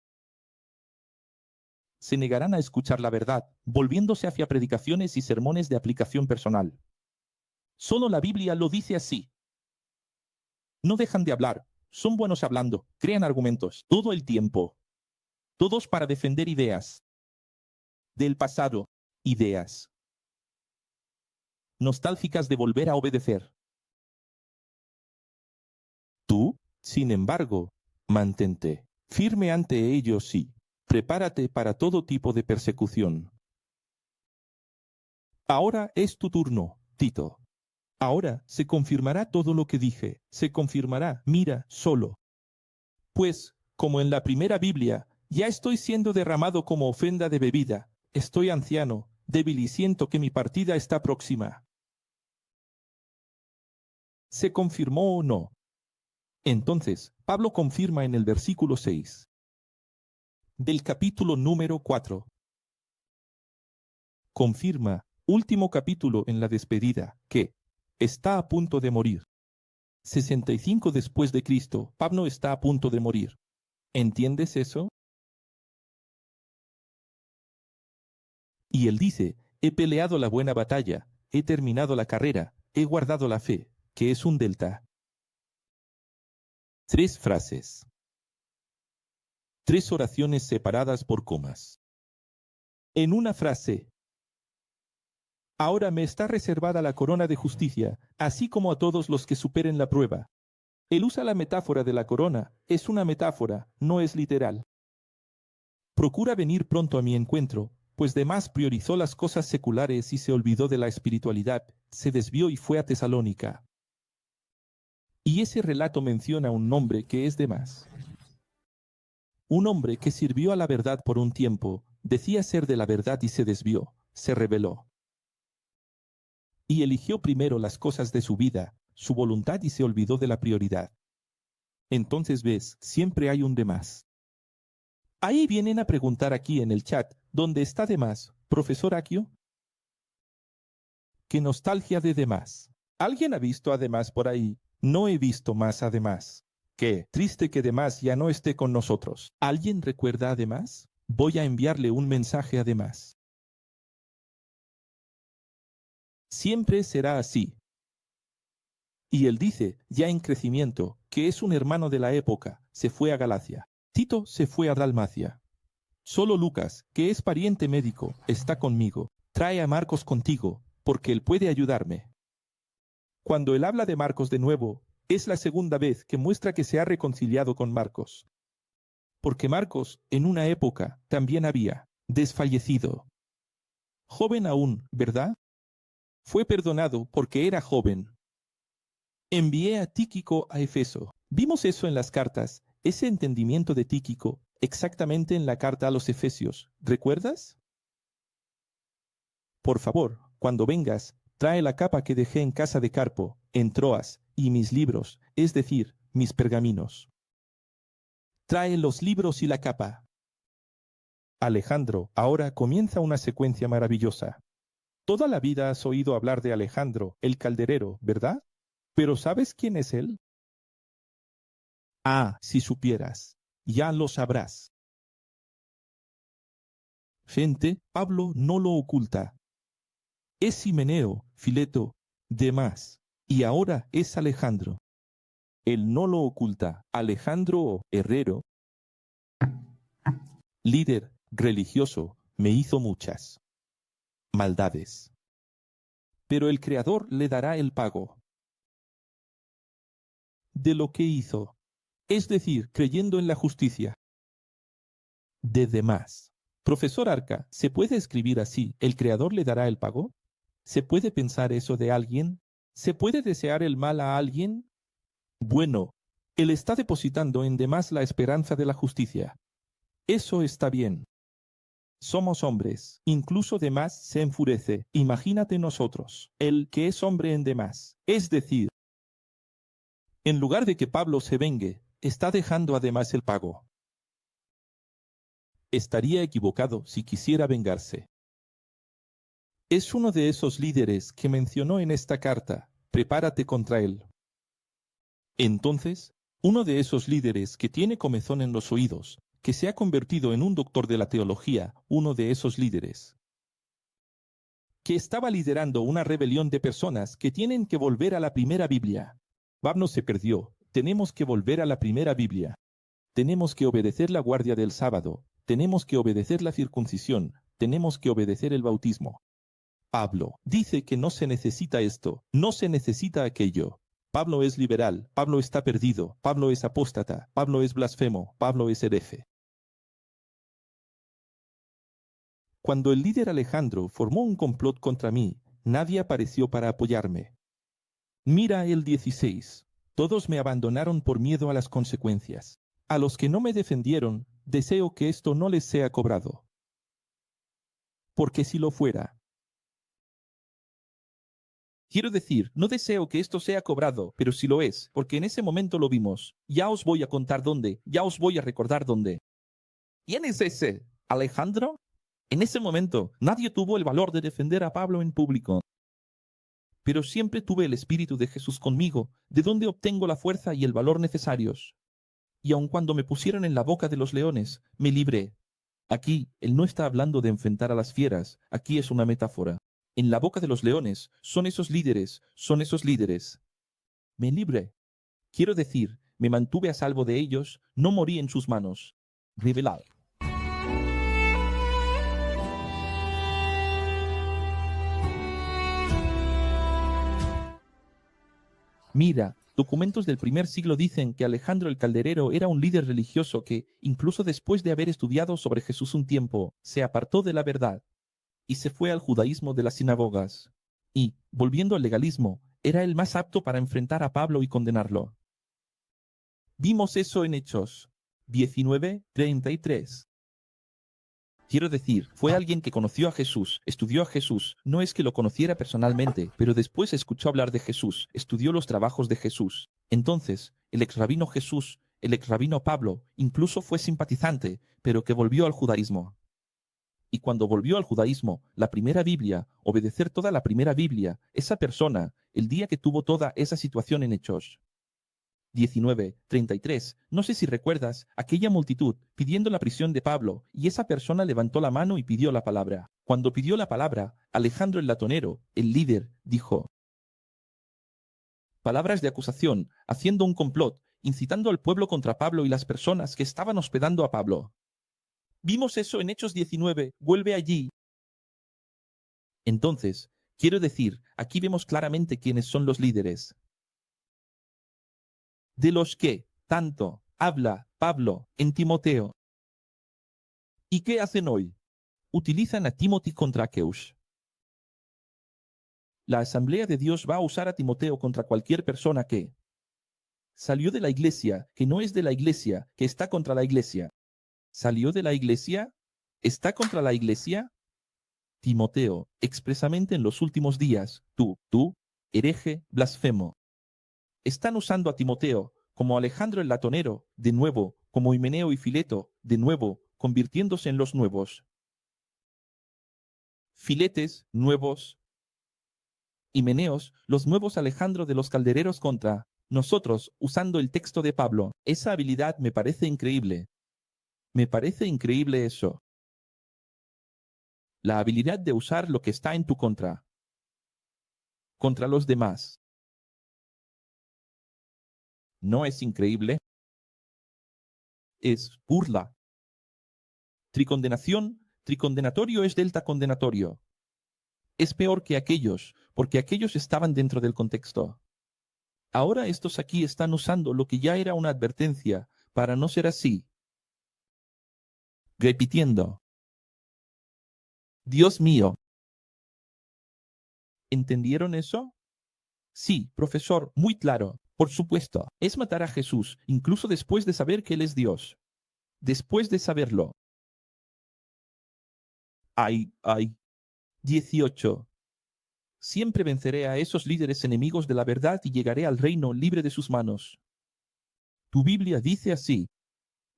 Se negarán a escuchar la verdad, volviéndose hacia predicaciones y sermones de aplicación personal. Solo la Biblia lo dice así. No dejan de hablar, son buenos hablando, crean argumentos, todo el tiempo. Todos para defender ideas. Del pasado, ideas. Nostálgicas de volver a obedecer. Tú, sin embargo, mantente firme ante ellos y prepárate para todo tipo de persecución. Ahora es tu turno, Tito. Ahora se confirmará todo lo que dije, se confirmará, mira, solo. Pues, como en la primera Biblia, ya estoy siendo derramado como ofrenda de bebida, estoy anciano, débil y siento que mi partida está próxima. ¿Se confirmó o no? Entonces, Pablo confirma en el versículo 6 del capítulo número 4. Confirma, último capítulo en la despedida, que está a punto de morir. 65 después de Cristo, Pablo está a punto de morir. ¿Entiendes eso? Y él dice, he peleado la buena batalla, he terminado la carrera, he guardado la fe, que es un delta. 3 frases. 3 oraciones separadas por comas. En una frase, ahora me está reservada la corona de justicia, así como a todos los que superen la prueba. Él usa la metáfora de la corona, es una metáfora, no es literal. Procura venir pronto a mi encuentro, pues Demás priorizó las cosas seculares y se olvidó de la espiritualidad, se desvió y fue a Tesalónica. Y ese relato menciona un nombre que es Demás. Un hombre que sirvió a la verdad por un tiempo, decía ser de la verdad y se desvió, se rebeló. Y eligió primero las cosas de su vida, su voluntad y se olvidó de la prioridad. Entonces ves, siempre hay un Demás. Ahí vienen a preguntar aquí en el chat, ¿dónde está Demás, profesor Akio? ¡Qué nostalgia de Demás! ¿Alguien ha visto a Demás por ahí? No he visto más a Demás. Qué triste que Demás ya no esté con nosotros. ¿Alguien recuerda a Demás? Voy a enviarle un mensaje a Demás. Siempre será así. Y él dice, ya en crecimiento, que es un hermano de la época, se fue a Galacia. Tito se fue a Dalmacia. Solo Lucas, que es pariente médico, está conmigo. Trae a Marcos contigo, porque él puede ayudarme. Cuando él habla de Marcos de nuevo, es la segunda vez que muestra que se ha reconciliado con Marcos. Porque Marcos, en una época, también había desfallecido. Joven aún, ¿verdad? Fue perdonado porque era joven. Envié a Tíquico a Efeso. Vimos eso en las cartas, ese entendimiento de Tíquico, exactamente en la carta a los Efesios. ¿Recuerdas? Por favor, cuando vengas, trae la capa que dejé en casa de Carpo, en Troas, y mis libros, es decir, mis pergaminos. Trae los libros y la capa. Alejandro, ahora comienza una secuencia maravillosa. Toda la vida has oído hablar de Alejandro, el calderero, ¿verdad? ¿Pero sabes quién es él? Ah, si supieras, ya lo sabrás. Gente, Pablo no lo oculta. Es Himeneo, Fileto, Demás, y ahora es Alejandro. Él no lo oculta. Alejandro, herrero, líder religioso, me hizo muchas maldades. Pero el Creador le dará el pago de lo que hizo, es decir, creyendo en la justicia. De demás. Profesor Arca, ¿se puede escribir así? ¿El Creador le dará el pago? ¿Se puede pensar eso de alguien? ¿Se puede desear el mal a alguien? Bueno, él está depositando en demás la esperanza de la justicia. Eso está bien. Somos hombres. Incluso demás se enfurece. Imagínate nosotros, el que es hombre en demás. Es decir, en lugar de que Pablo se vengue, está dejando además el pago. Estaría equivocado si quisiera vengarse. Es uno de esos líderes que mencionó en esta carta. Prepárate contra él. Entonces, uno de esos líderes que tiene comezón en los oídos, que se ha convertido en un doctor de la teología, uno de esos líderes, que estaba liderando una rebelión de personas que tienen que volver a la primera Biblia. Pablo se perdió. Tenemos que volver a la primera Biblia. Tenemos que obedecer la guardia del sábado. Tenemos que obedecer la circuncisión. Tenemos que obedecer el bautismo. Pablo dice que no se necesita esto, no se necesita aquello. Pablo es liberal, Pablo está perdido, Pablo es apóstata, Pablo es blasfemo, Pablo es hereje. Cuando el líder Alejandro formó un complot contra mí, nadie apareció para apoyarme. Mira el 16. Todos me abandonaron por miedo a las consecuencias. A los que no me defendieron, deseo que esto no les sea cobrado. Porque si lo fuera, quiero decir, no deseo que esto sea cobrado, pero si lo es, porque en ese momento lo vimos. Ya os voy a contar dónde, ya os voy a recordar dónde. ¿Quién es ese? ¿Alejandro? En ese momento, nadie tuvo el valor de defender a Pablo en público. Pero siempre tuve el Espíritu de Jesús conmigo, de donde obtengo la fuerza y el valor necesarios. Y aun cuando me pusieron en la boca de los leones, me libré. Aquí, él no está hablando de enfrentar a las fieras, aquí es una metáfora. En la boca de los leones son esos líderes, son esos líderes. Me libré. Quiero decir, me mantuve a salvo de ellos, no morí en sus manos. Revelado. Mira, documentos del primer siglo dicen que Alejandro el Calderero era un líder religioso que, incluso después de haber estudiado sobre Jesús un tiempo, se apartó de la verdad y se fue al judaísmo de las sinagogas. Y, volviendo al legalismo, era el más apto para enfrentar a Pablo y condenarlo. Vimos eso en Hechos 19:33. Quiero decir, fue alguien que conoció a Jesús, estudió a Jesús, no es que lo conociera personalmente, pero después escuchó hablar de Jesús, estudió los trabajos de Jesús. Entonces, el exrabino Jesús, el exrabino Pablo, incluso fue simpatizante, pero que volvió al judaísmo. Y cuando volvió al judaísmo, la primera Biblia, obedecer toda la primera Biblia, esa persona, el día que tuvo toda esa situación en Hechos 19:33. No sé si recuerdas aquella multitud pidiendo la prisión de Pablo, y esa persona levantó la mano y pidió la palabra. Cuando pidió la palabra, Alejandro el latonero, el líder, dijo palabras de acusación, haciendo un complot, incitando al pueblo contra Pablo y las personas que estaban hospedando a Pablo. Vimos eso en Hechos 19, vuelve allí. Entonces, quiero decir, aquí vemos claramente quiénes son los líderes. De los que, tanto, habla Pablo en Timoteo. ¿Y qué hacen hoy? Utilizan a Timothy contra Aqueus. La Asamblea de Dios va a usar a Timoteo contra cualquier persona que salió de la iglesia, que no es de la iglesia, que está contra la iglesia. ¿Salió de la iglesia? ¿Está contra la iglesia? Timoteo, expresamente en los últimos días, tú, hereje, blasfemo. Están usando a Timoteo como Alejandro el latonero, de nuevo, como Himeneo y Fileto, de nuevo, convirtiéndose en los nuevos. Filetes, nuevos. Himeneos, los nuevos Alejandro de los caldereros contra nosotros, usando el texto de Pablo. Esa habilidad me parece increíble. Me parece increíble eso. La habilidad de usar lo que está en tu contra. Contra los demás. ¿No es increíble? Es burla. Tricondenación, tricondenatorio es delta condenatorio. Es peor que aquellos, porque aquellos estaban dentro del contexto. Ahora estos aquí están usando lo que ya era una advertencia para no ser así. repitiendo. Dios mío. ¿Entendieron eso? Sí, profesor, muy claro. Por supuesto, es matar a Jesús, incluso después de saber que Él es Dios. Después de saberlo. Ay. 18. Siempre venceré a esos líderes enemigos de la verdad y llegaré al reino libre de sus manos. Tu Biblia dice así.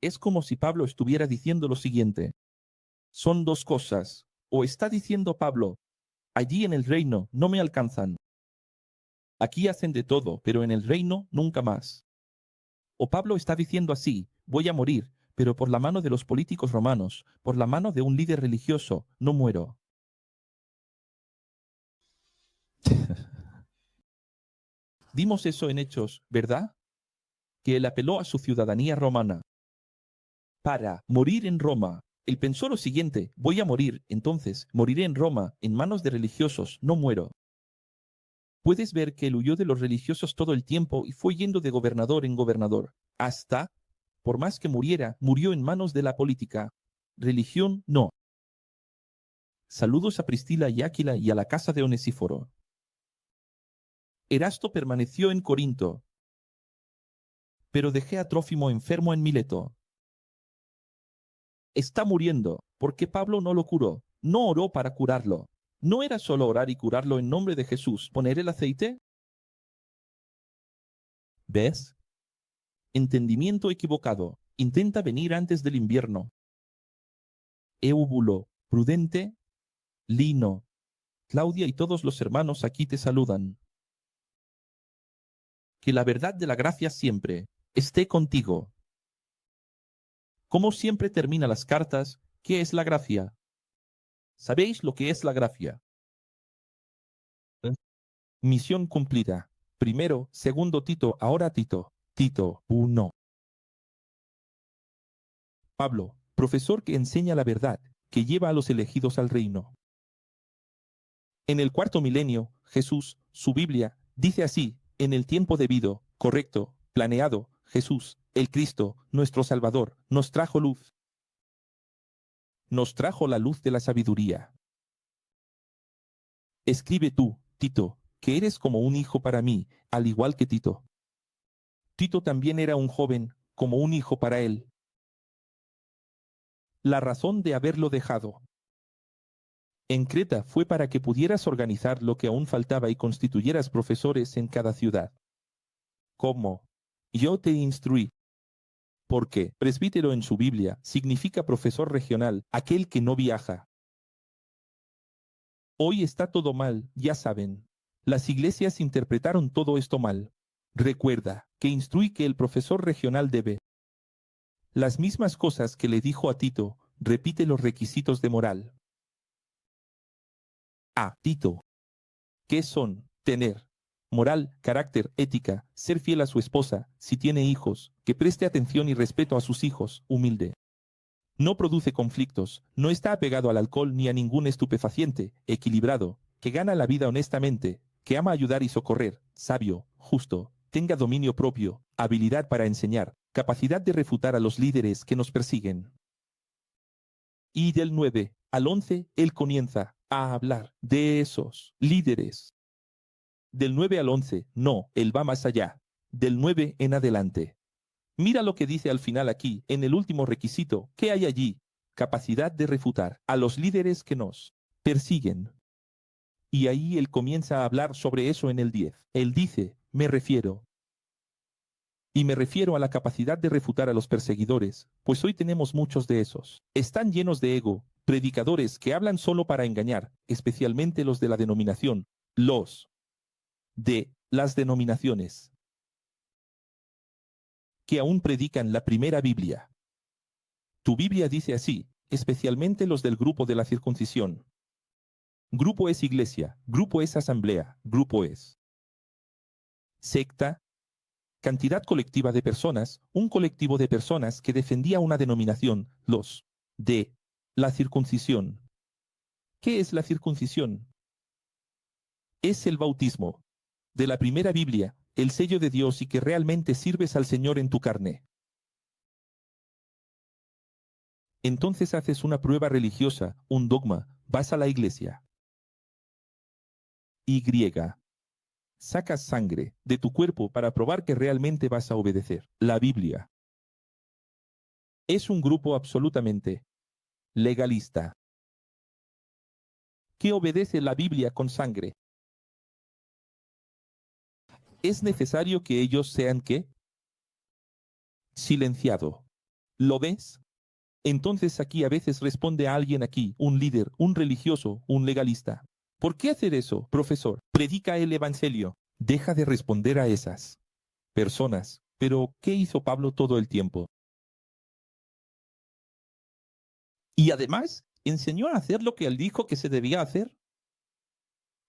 Es como si Pablo estuviera diciendo lo siguiente. Son dos cosas. O está diciendo Pablo, allí en el reino no me alcanzan. Aquí hacen de todo, pero en el reino nunca más. O Pablo está diciendo así, voy a morir, pero por la mano de los políticos romanos, por la mano de un líder religioso, no muero. Dimos eso en Hechos, ¿verdad? Que él apeló a su ciudadanía romana. Para morir en Roma, él pensó lo siguiente, voy a morir, entonces moriré en Roma, en manos de religiosos, no muero. Puedes ver que él huyó de los religiosos todo el tiempo y fue yendo de gobernador en gobernador, hasta, por más que muriera, murió en manos de la política. Religión, no. Saludos a Priscila y Áquila y a la casa de Onesíforo. Erasto permaneció en Corinto, pero dejé a Trófimo enfermo en Mileto. Está muriendo, porque Pablo no lo curó, no oró para curarlo. ¿No era solo orar y curarlo en nombre de Jesús, poner el aceite? ¿Ves? Entendimiento equivocado. Intenta venir antes del invierno. Éubulo, Prudente, Lino, Claudia y todos los hermanos aquí te saludan. Que la verdad de la gracia siempre esté contigo. Como siempre termina las cartas, ¿qué es la gracia? ¿Sabéis lo que es la gracia? Misión cumplida. Primero, segundo Tito, ahora Tito. Tito 1. Pablo, profesor que enseña la verdad, que lleva a los elegidos al reino. En el cuarto milenio, Jesús, su Biblia, dice así, en el tiempo debido, correcto, planeado, Jesús, el Cristo, nuestro Salvador, nos trajo luz. Nos trajo la luz de la sabiduría. Escribe tú, Tito, que eres como un hijo para mí, al igual que Tito. Tito también era un joven, como un hijo para él. La razón de haberlo dejado en Creta fue para que pudieras organizar lo que aún faltaba y constituyeras profesores en cada ciudad. ¿Cómo? Yo te instruí. Porque presbítero en su Biblia significa profesor regional, aquel que no viaja. Hoy está todo mal, ya saben. Las iglesias interpretaron todo esto mal. Recuerda que instruí que el profesor regional debe las mismas cosas que le dijo a Tito, repite los requisitos de moral. A. Tito. ¿Qué son? Tener moral, carácter, ética, ser fiel a su esposa, si tiene hijos, que preste atención y respeto a sus hijos, humilde. No produce conflictos, no está apegado al alcohol ni a ningún estupefaciente, equilibrado, que gana la vida honestamente, que ama ayudar y socorrer, sabio, justo, tenga dominio propio, habilidad para enseñar, capacidad de refutar a los líderes que nos persiguen. Y del 9 al 11, él comienza a hablar de esos líderes. Del 9 al 11, no, él va más allá. Del 9 en adelante. Mira lo que dice al final aquí, en el último requisito. ¿Qué hay allí? Capacidad de refutar a los líderes que nos persiguen. Y ahí él comienza a hablar sobre eso en el 10. Él dice, me refiero a la capacidad de refutar a los perseguidores, pues hoy tenemos muchos de esos. Están llenos de ego, predicadores que hablan solo para engañar, especialmente los de la denominación, los de las denominaciones, que aún predican la primera Biblia. Tu Biblia dice así, especialmente los del grupo de la circuncisión. Grupo es iglesia, grupo es asamblea, grupo es secta, cantidad colectiva de personas, un colectivo de personas que defendía una denominación, los de la circuncisión. ¿Qué es la circuncisión? Es el bautismo de la primera Biblia, el sello de Dios y que realmente sirves al Señor en tu carne. Entonces haces una prueba religiosa, un dogma, vas a la iglesia. Y. Sacas sangre de tu cuerpo para probar que realmente vas a obedecer. La Biblia es un grupo absolutamente legalista que obedece la Biblia con sangre. Es necesario que ellos sean ¿qué? Silenciado. ¿Lo ves? Entonces aquí a veces responde a alguien aquí, un líder, un religioso, un legalista. ¿Por qué hacer eso, profesor? Predica el Evangelio. Deja de responder a esas personas. Pero, ¿qué hizo Pablo todo el tiempo? Y además, enseñó a hacer lo que él dijo que se debía hacer.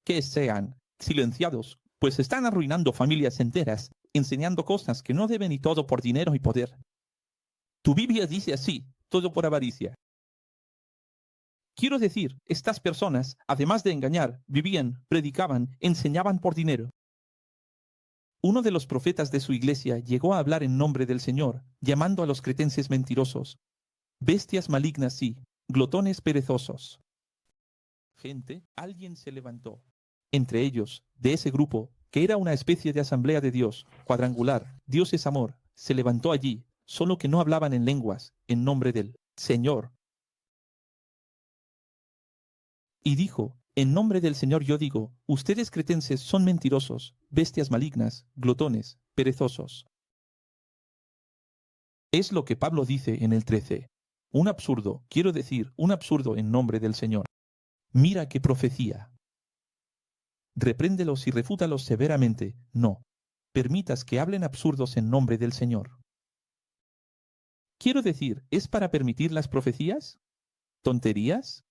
Que sean silenciados, pues están arruinando familias enteras, enseñando cosas que no deben y todo por dinero y poder. Tu Biblia dice así, todo por avaricia. Quiero decir, estas personas, además de engañar, vivían, predicaban, enseñaban por dinero. Uno de los profetas de su iglesia llegó a hablar en nombre del Señor, llamando a los cretenses mentirosos, bestias malignas y glotones perezosos. Gente, alguien se levantó. Entre ellos, de ese grupo, que era una especie de asamblea de Dios, cuadrangular, Dios es amor, se levantó allí, solo que no hablaban en lenguas, en nombre del Señor. Y dijo, en nombre del Señor yo digo, ustedes cretenses son mentirosos, bestias malignas, glotones, perezosos. Es lo que Pablo dice en el 13. Un absurdo, quiero decir, un absurdo en nombre del Señor. Mira qué profecía. Repréndelos y refútalos severamente. No permitas que hablen absurdos en nombre del Señor. Quiero decir, ¿es para permitir las profecías? ¿Tonterías?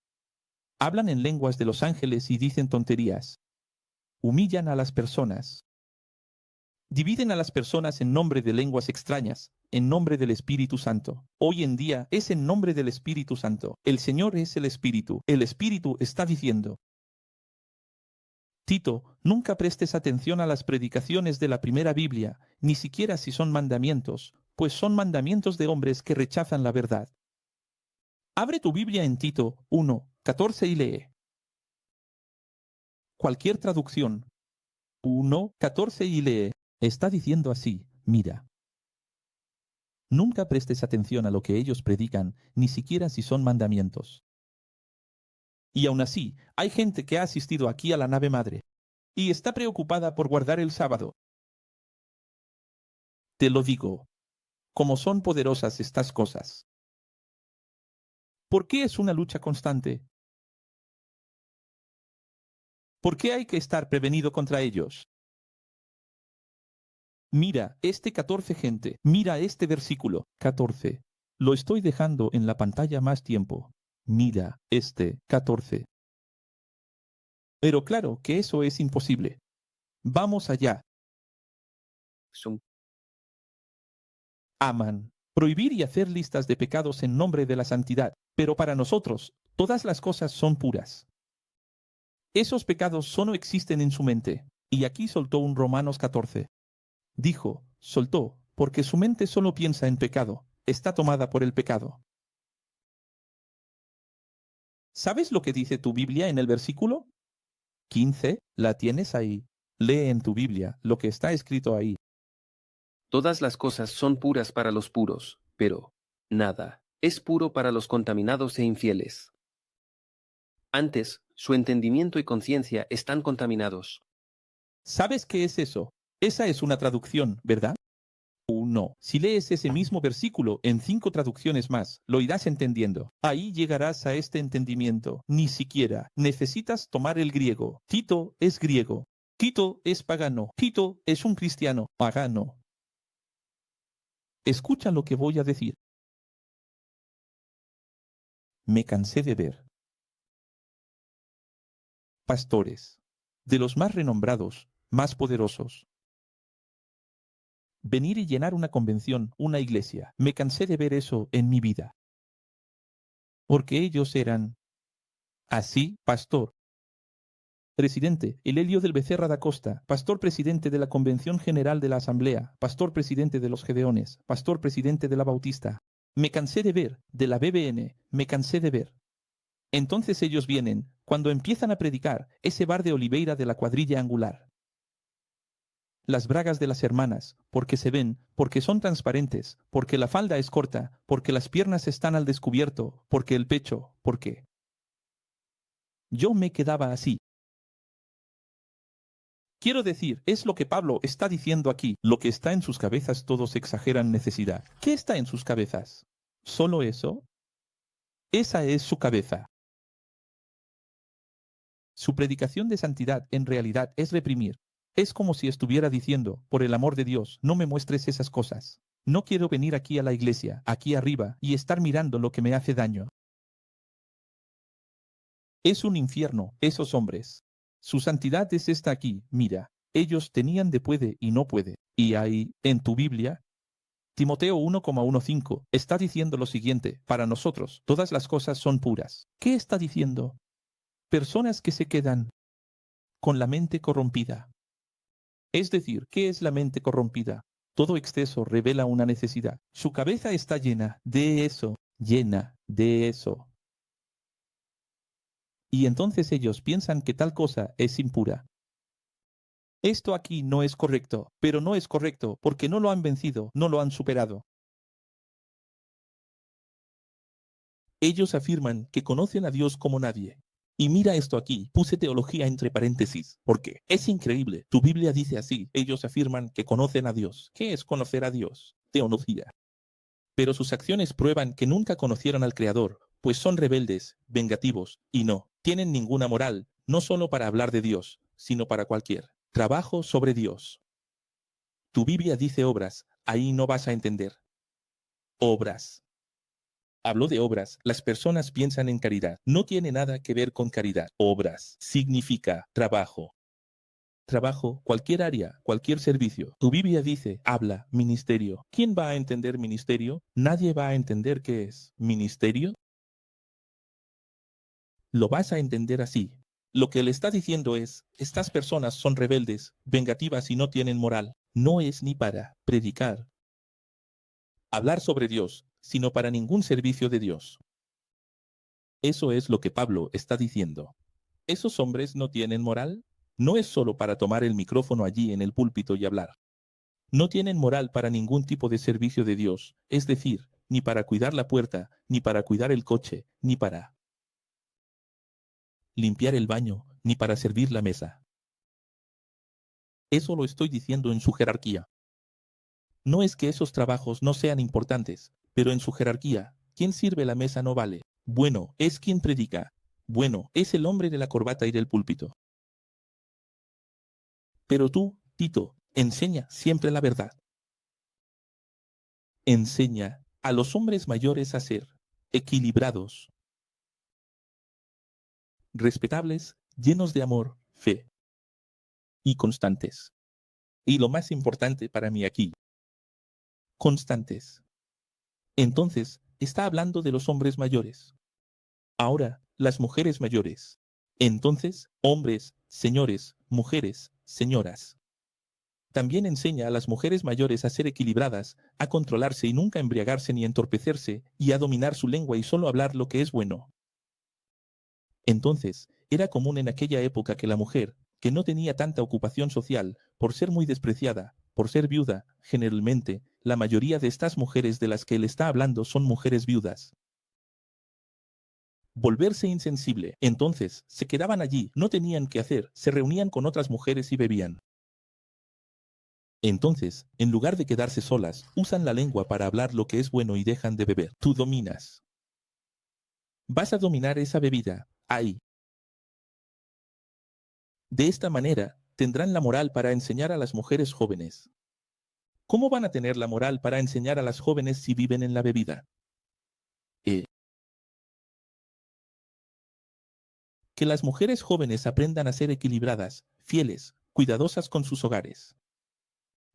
Hablan en lenguas de los ángeles y dicen tonterías. Humillan a las personas. Dividen a las personas en nombre de lenguas extrañas, en nombre del Espíritu Santo. Hoy en día es en nombre del Espíritu Santo. El Señor es el Espíritu. El Espíritu está diciendo. Tito, nunca prestes atención a las predicaciones de la primera Biblia, ni siquiera si son mandamientos, pues son mandamientos de hombres que rechazan la verdad. Abre tu Biblia en Tito 1:14 y lee. Cualquier traducción. 1:14 y lee. Está diciendo así, mira. Nunca prestes atención a lo que ellos predican, ni siquiera si son mandamientos. Y aún así, hay gente que ha asistido aquí a la nave madre y está preocupada por guardar el sábado. Te lo digo, como son poderosas estas cosas. ¿Por qué es una lucha constante? ¿Por qué hay que estar prevenido contra ellos? Mira, este 14 gente, mira este versículo 14. Lo estoy dejando en la pantalla más tiempo. Mira, este 14. Pero claro que eso es imposible. Vamos allá. Aman. Prohibir y hacer listas de pecados en nombre de la santidad. Pero para nosotros, todas las cosas son puras. Esos pecados solo existen en su mente. Y aquí soltó un Romanos 14. Dijo, soltó, porque su mente solo piensa en pecado. Está tomada por el pecado. ¿Sabes lo que dice tu Biblia en el versículo 15? La tienes ahí. Lee en tu Biblia lo que está escrito ahí. Todas las cosas son puras para los puros, pero nada es puro para los contaminados e infieles. Antes, su entendimiento y conciencia están contaminados. ¿Sabes qué es eso? Esa es una traducción, ¿verdad? No. Si lees ese mismo versículo en 5 traducciones más, lo irás entendiendo. Ahí llegarás a este entendimiento. Ni siquiera necesitas tomar el griego. Tito es griego. Tito es pagano. Tito es un cristiano pagano. Escucha lo que voy a decir. Me cansé de ver pastores, de los más renombrados, más poderosos, venir y llenar una convención, una iglesia. Me cansé de ver eso en mi vida. Porque ellos eran así, pastor, presidente, el Helio del Becerra da Costa, pastor presidente de la Convención General de la Asamblea, pastor presidente de los Gedeones, pastor presidente de la Bautista. Me cansé de ver, de la BBN, me cansé de ver. Entonces ellos vienen, cuando empiezan a predicar, ese bar de Oliveira de la cuadrilla angular. Las bragas de las hermanas, porque se ven, porque son transparentes, porque la falda es corta, porque las piernas están al descubierto, porque el pecho, porque... Yo me quedaba así. Quiero decir, es lo que Pablo está diciendo aquí. Lo que está en sus cabezas todos exageran necesidad. ¿Qué está en sus cabezas? ¿Solo eso? Esa es su cabeza. Su predicación de santidad en realidad es reprimir. Es como si estuviera diciendo, por el amor de Dios, no me muestres esas cosas. No quiero venir aquí a la iglesia, aquí arriba, y estar mirando lo que me hace daño. Es un infierno, esos hombres. Su santidad es esta aquí, mira. Ellos tenían de puede y no puede. Y hay, en tu Biblia, Timoteo 1,15, está diciendo lo siguiente, para nosotros, todas las cosas son puras. ¿Qué está diciendo? Personas que se quedan con la mente corrompida. Es decir, ¿qué es la mente corrompida? Todo exceso revela una necesidad. Su cabeza está llena de eso, llena de eso. Y entonces ellos piensan que tal cosa es impura. Esto aquí no es correcto, pero no es correcto porque no lo han vencido, no lo han superado. Ellos afirman que conocen a Dios como nadie. Y mira esto aquí, puse teología entre paréntesis, porque es increíble. Tu Biblia dice así, ellos afirman que conocen a Dios. ¿Qué es conocer a Dios? Teología. Pero sus acciones prueban que nunca conocieron al Creador, pues son rebeldes, vengativos, y no tienen ninguna moral, no solo para hablar de Dios, sino para cualquier trabajo sobre Dios. Tu Biblia dice obras, ahí no vas a entender. Obras. Habló de obras. Las personas piensan en caridad. No tiene nada que ver con caridad. Obras significa trabajo. Trabajo, cualquier área, cualquier servicio. Tu Biblia dice, habla, ministerio. ¿Quién va a entender ministerio? Nadie va a entender qué es ministerio. Lo vas a entender así. Lo que le está diciendo es, estas personas son rebeldes, vengativas y no tienen moral. No es ni para predicar, hablar sobre Dios, sino para ningún servicio de Dios. Eso es lo que Pablo está diciendo. ¿Esos hombres no tienen moral? No es solo para tomar el micrófono allí en el púlpito y hablar. No tienen moral para ningún tipo de servicio de Dios, es decir, ni para cuidar la puerta, ni para cuidar el coche, ni para limpiar el baño, ni para servir la mesa. Eso lo estoy diciendo en su jerarquía. No es que esos trabajos no sean importantes, pero en su jerarquía, quien sirve la mesa no vale. Bueno, es quien predica. Bueno, es el hombre de la corbata y del púlpito. Pero tú, Tito, enseña siempre la verdad. Enseña a los hombres mayores a ser equilibrados, respetables, llenos de amor, fe y constantes. Y lo más importante para mí aquí, constantes. Entonces, está hablando de los hombres mayores. Ahora, las mujeres mayores. Entonces, hombres, señores, mujeres, señoras. También enseña a las mujeres mayores a ser equilibradas, a controlarse y nunca embriagarse ni entorpecerse, y a dominar su lengua y solo hablar lo que es bueno. Entonces, era común en aquella época que la mujer, que no tenía tanta ocupación social, por ser muy despreciada, por ser viuda, generalmente, la mayoría de estas mujeres de las que él está hablando son mujeres viudas. Volverse insensible. Entonces, se quedaban allí, no tenían qué hacer, se reunían con otras mujeres y bebían. Entonces, en lugar de quedarse solas, usan la lengua para hablar lo que es bueno y dejan de beber. Tú dominas. Vas a dominar esa bebida, ahí. De esta manera, tendrán la moral para enseñar a las mujeres jóvenes. ¿Cómo van a tener la moral para enseñar a las jóvenes si viven en la bebida? Que las mujeres jóvenes aprendan a ser equilibradas, fieles, cuidadosas con sus hogares.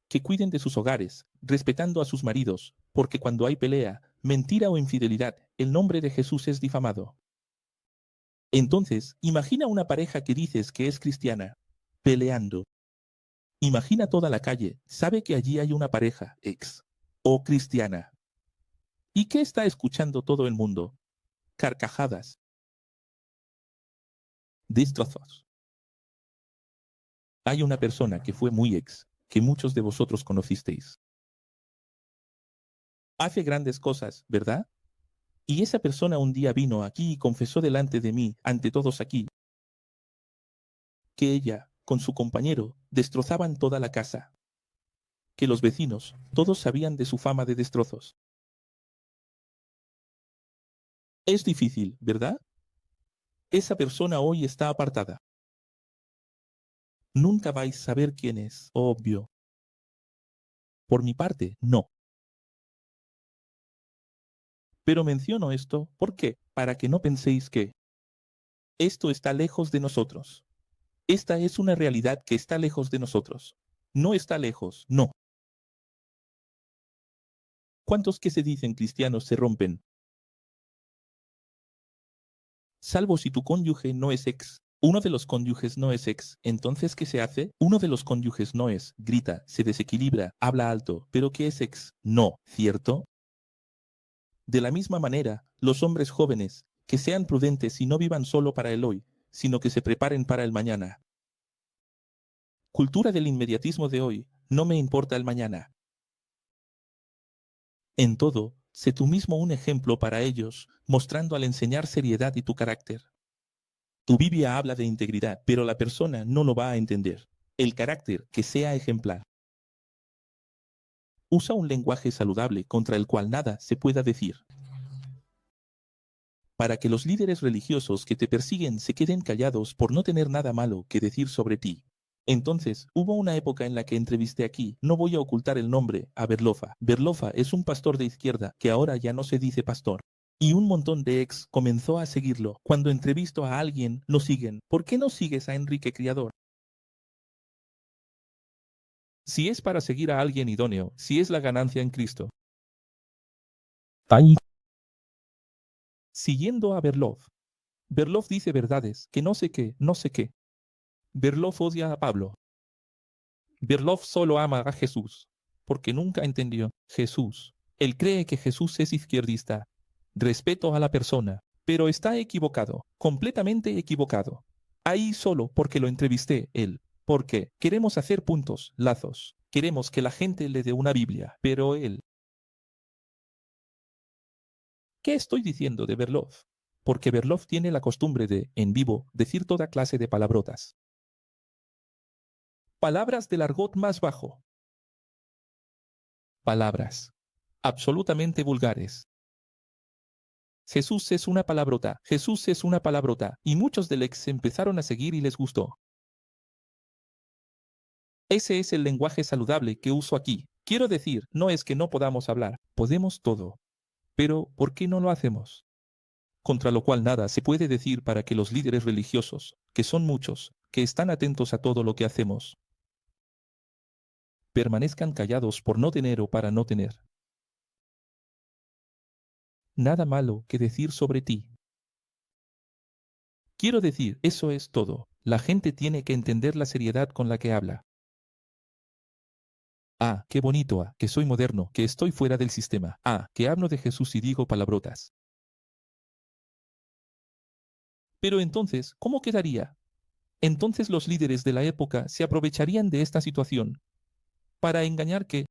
Que cuiden de sus hogares, respetando a sus maridos, porque cuando hay pelea, mentira o infidelidad, el nombre de Jesús es difamado. Entonces, imagina una pareja que dices que es cristiana, peleando. Imagina toda la calle, sabe que allí hay una pareja, ex, o cristiana. ¿Y qué está escuchando todo el mundo? Carcajadas. Destrozos. Hay una persona que fue muy ex, que muchos de vosotros conocisteis. Hace grandes cosas, ¿verdad? Y esa persona un día vino aquí y confesó delante de mí, ante todos aquí, que ella, con su compañero, destrozaban toda la casa, que los vecinos, todos sabían de su fama de destrozos. Es difícil, ¿verdad? Esa persona hoy está apartada. Nunca vais a saber quién es, obvio. Por mi parte, no. Pero menciono esto, ¿por qué? Para que no penséis que esto está lejos de nosotros. Esta es una realidad que está lejos de nosotros. No está lejos, no. ¿Cuántos que se dicen cristianos se rompen? Salvo si tu cónyuge no es ex. Uno de los cónyuges no es ex. Entonces, ¿qué se hace? Uno de los cónyuges no es, grita, se desequilibra, habla alto. ¿Pero qué es ex? No, ¿cierto? De la misma manera, los hombres jóvenes, que sean prudentes y no vivan solo para el hoy, sino que se preparen para el mañana. Cultura del inmediatismo de hoy, no me importa el mañana. En todo, sé tú mismo un ejemplo para ellos, mostrando al enseñar seriedad y tu carácter. Tu Biblia habla de integridad, pero la persona no lo va a entender. El carácter, que sea ejemplar. Usa un lenguaje saludable contra el cual nada se pueda decir. Para que los líderes religiosos que te persiguen se queden callados por no tener nada malo que decir sobre ti. Entonces, hubo una época en la que entrevisté aquí, no voy a ocultar el nombre, a Berlofa. Berlofa es un pastor de izquierda que ahora ya no se dice pastor. Y un montón de ex comenzó a seguirlo. Cuando entrevisto a alguien, lo siguen. ¿Por qué no sigues a Enrique Criador? Si es para seguir a alguien idóneo, si es la ganancia en Cristo. Siguiendo a Berlof. Berlof dice verdades, que no sé qué, no sé qué. Berlof odia a Pablo. Berlof solo ama a Jesús, porque nunca entendió Jesús. Él cree que Jesús es izquierdista. Respeto a la persona, pero está equivocado, completamente equivocado. Ahí solo porque lo entrevisté él, porque queremos hacer puntos, lazos. Queremos que la gente le dé una Biblia, pero él... ¿Qué estoy diciendo de Berlof? Porque Berlof tiene la costumbre de, en vivo, decir toda clase de palabrotas. Palabras del argot más bajo. Palabras absolutamente vulgares. Jesús es una palabrota, Jesús es una palabrota, y muchos del ex empezaron a seguir y les gustó. Ese es el lenguaje saludable que uso aquí. Quiero decir, no es que no podamos hablar, podemos todo. Pero, ¿por qué no lo hacemos? Contra lo cual nada se puede decir para que los líderes religiosos, que son muchos, que están atentos a todo lo que hacemos, permanezcan callados por no tener o para no tener nada malo que decir sobre ti. Quiero decir, eso es todo. La gente tiene que entender la seriedad con la que habla. Ah, qué bonito, ah, que soy moderno, que estoy fuera del sistema. Ah, que hablo de Jesús y digo palabrotas. Pero entonces, ¿cómo quedaría? Entonces los líderes de la época se aprovecharían de esta situación para engañar que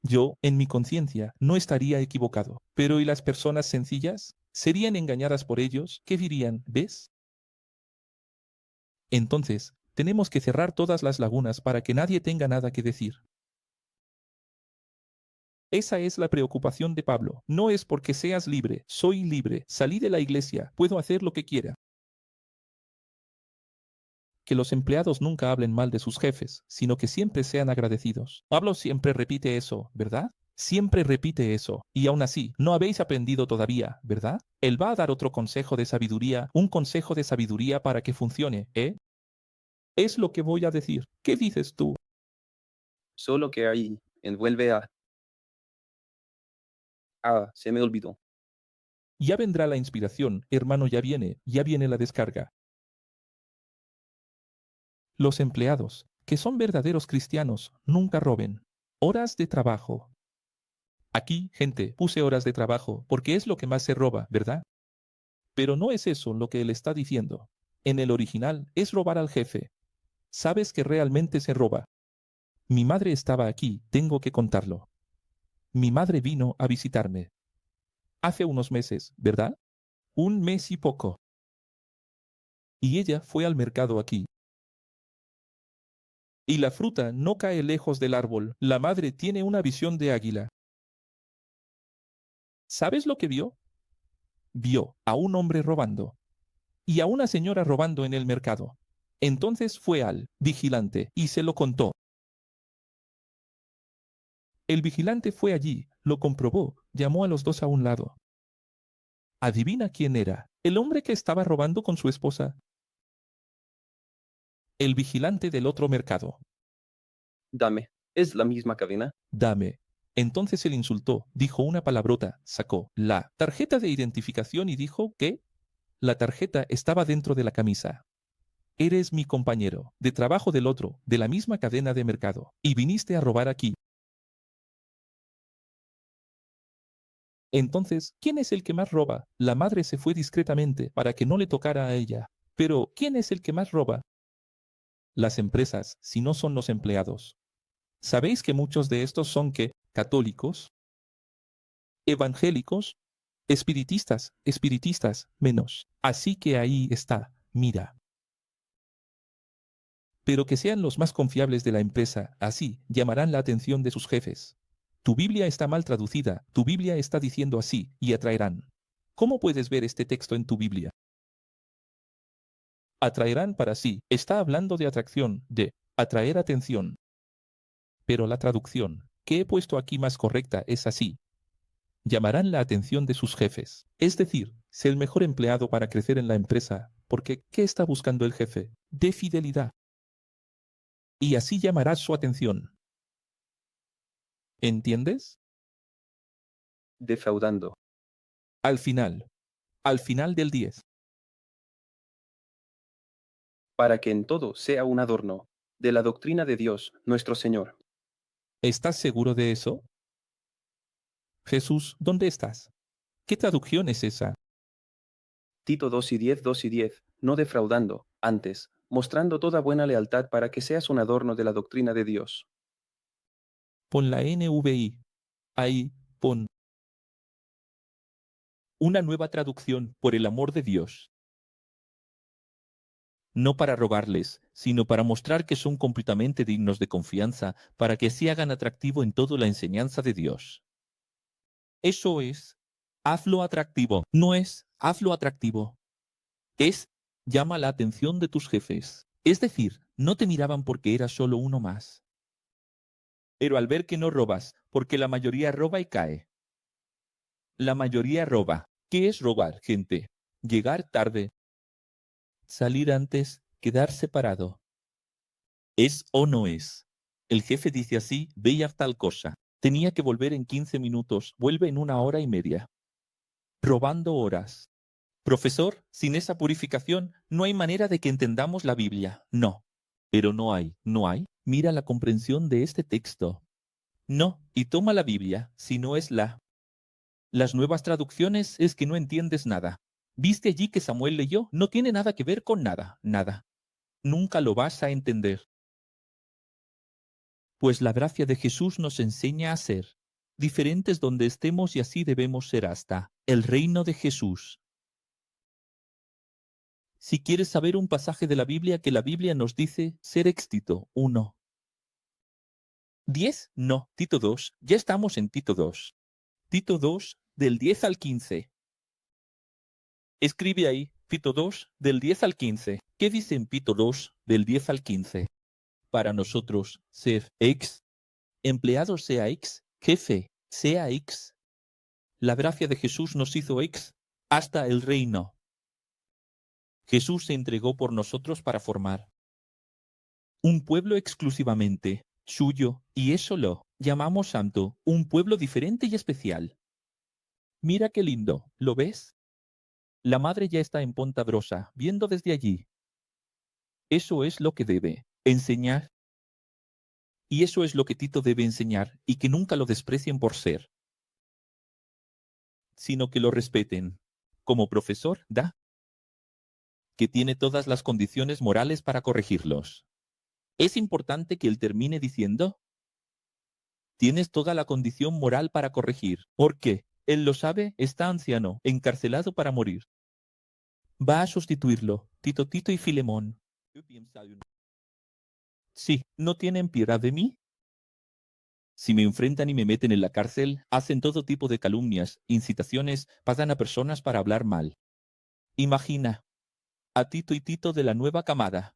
yo, en mi conciencia, no estaría equivocado. Pero ¿y las personas sencillas? ¿Serían engañadas por ellos? ¿Qué dirían? ¿Ves? Entonces, tenemos que cerrar todas las lagunas para que nadie tenga nada que decir. Esa es la preocupación de Pablo. No es porque seas libre, soy libre, salí de la iglesia, puedo hacer lo que quiera. Que los empleados nunca hablen mal de sus jefes, sino que siempre sean agradecidos. Pablo siempre repite eso, ¿verdad? Siempre repite eso, y aún así, no habéis aprendido todavía, ¿verdad? Él va a dar otro consejo de sabiduría, un consejo de sabiduría para que funcione, ¿eh? Es lo que voy a decir. ¿Qué dices tú? Solo que ahí envuelve a... Ah, se me olvidó. Ya vendrá la inspiración, hermano, ya viene la descarga. Los empleados, que son verdaderos cristianos, nunca roben. Horas de trabajo. Aquí, gente, puse horas de trabajo, porque es lo que más se roba, ¿verdad? Pero no es eso lo que él está diciendo. En el original es robar al jefe. ¿Sabes que realmente se roba? Mi madre estaba aquí, tengo que contarlo. Mi madre vino a visitarme. Hace unos meses, ¿verdad? Un mes y poco. Y ella fue al mercado aquí. Y la fruta no cae lejos del árbol. La madre tiene una visión de águila. ¿Sabes lo que vio? Vio a un hombre robando y a una señora robando en el mercado. Entonces fue al vigilante y se lo contó. El vigilante fue allí, lo comprobó, llamó a los dos a un lado. Adivina quién era, el hombre que estaba robando con su esposa. El vigilante del otro mercado. Dame. ¿Es la misma cadena? Dame. Entonces él insultó, dijo una palabrota, sacó la tarjeta de identificación y dijo que la tarjeta estaba dentro de la camisa. Eres mi compañero, de trabajo del otro, de la misma cadena de mercado, y viniste a robar aquí. Entonces, ¿quién es el que más roba? La madre se fue discretamente para que no le tocara a ella. Pero, ¿quién es el que más roba? Las empresas, si no son los empleados. ¿Sabéis que muchos de estos son que católicos, evangélicos, espiritistas, menos? Así que ahí está, mira. Pero que sean los más confiables de la empresa, así llamarán la atención de sus jefes. Tu Biblia está mal traducida, tu Biblia está diciendo así, y atraerán. ¿Cómo puedes ver este texto en tu Biblia? Atraerán para sí, está hablando de atracción, de atraer atención. Pero la traducción que he puesto aquí más correcta es así. Llamarán la atención de sus jefes. Es decir, sé el mejor empleado para crecer en la empresa, porque ¿qué está buscando el jefe? De fidelidad. Y así llamarás su atención. ¿Entiendes? Defraudando. Al final del 10. Para que en todo sea un adorno de la doctrina de Dios, nuestro Señor. ¿Estás seguro de eso? Jesús, ¿dónde estás? ¿Qué traducción es esa? Tito 2:10, 2:10, no defraudando, antes, mostrando toda buena lealtad para que seas un adorno de la doctrina de Dios. Pon la NVI. Ahí, pon una nueva traducción por el amor de Dios. No para robarles, sino para mostrar que son completamente dignos de confianza, para que se hagan atractivo en toda la enseñanza de Dios. Eso es, hazlo atractivo. No es, hazlo atractivo. Es, llama la atención de tus jefes. Es decir, no te miraban porque eras solo uno más. Pero al ver que no robas, porque la mayoría roba y cae. La mayoría roba. ¿Qué es robar, gente? Llegar tarde. Salir antes, quedar separado. ¿Es o no es? El jefe dice así, ve y haz tal cosa. Tenía que volver en 15 minutos, vuelve en 1 hora y media. Robando horas. Profesor, sin esa purificación no hay manera de que entendamos la Biblia. No. Pero no hay. Mira la comprensión de este texto. No, y toma la Biblia, si no es la. Las nuevas traducciones es que no entiendes nada. ¿Viste allí que Samuel leyó? No tiene nada que ver con nada, nada. Nunca lo vas a entender. Pues la gracia de Jesús nos enseña a ser diferentes donde estemos y así debemos ser hasta el reino de Jesús. Si quieres saber un pasaje de la Biblia que la Biblia nos dice ser éxito, 1. 10, no, Tito 2, ya estamos en Tito 2. Tito 2, del 10 al 15. Escribe ahí, Tito 2, del 10 al 15. ¿Qué dice en Tito 2, del 10 al 15? Para nosotros, ser ex, empleado sea ex, jefe sea ex. La gracia de Jesús nos hizo ex hasta el reino. Jesús se entregó por nosotros para formar un pueblo exclusivamente suyo, y eso lo llamamos santo, un pueblo diferente y especial. Mira qué lindo, ¿lo ves? La madre ya está en Ponta Grossa, viendo desde allí. Eso es lo que debe enseñar. Y eso es lo que Tito debe enseñar, y que nunca lo desprecien por ser sino que lo respeten. Como profesor, da que tiene todas las condiciones morales para corregirlos. Es importante que él termine diciendo: tienes toda la condición moral para corregir. Porque, él lo sabe, está anciano, encarcelado para morir. Va a sustituirlo, Tito y Filemón. Sí, ¿no tienen piedad de mí? Si me enfrentan y me meten en la cárcel, hacen todo tipo de calumnias, incitaciones, pagan a personas para hablar mal. Imagina a Tito y Tito de la nueva camada.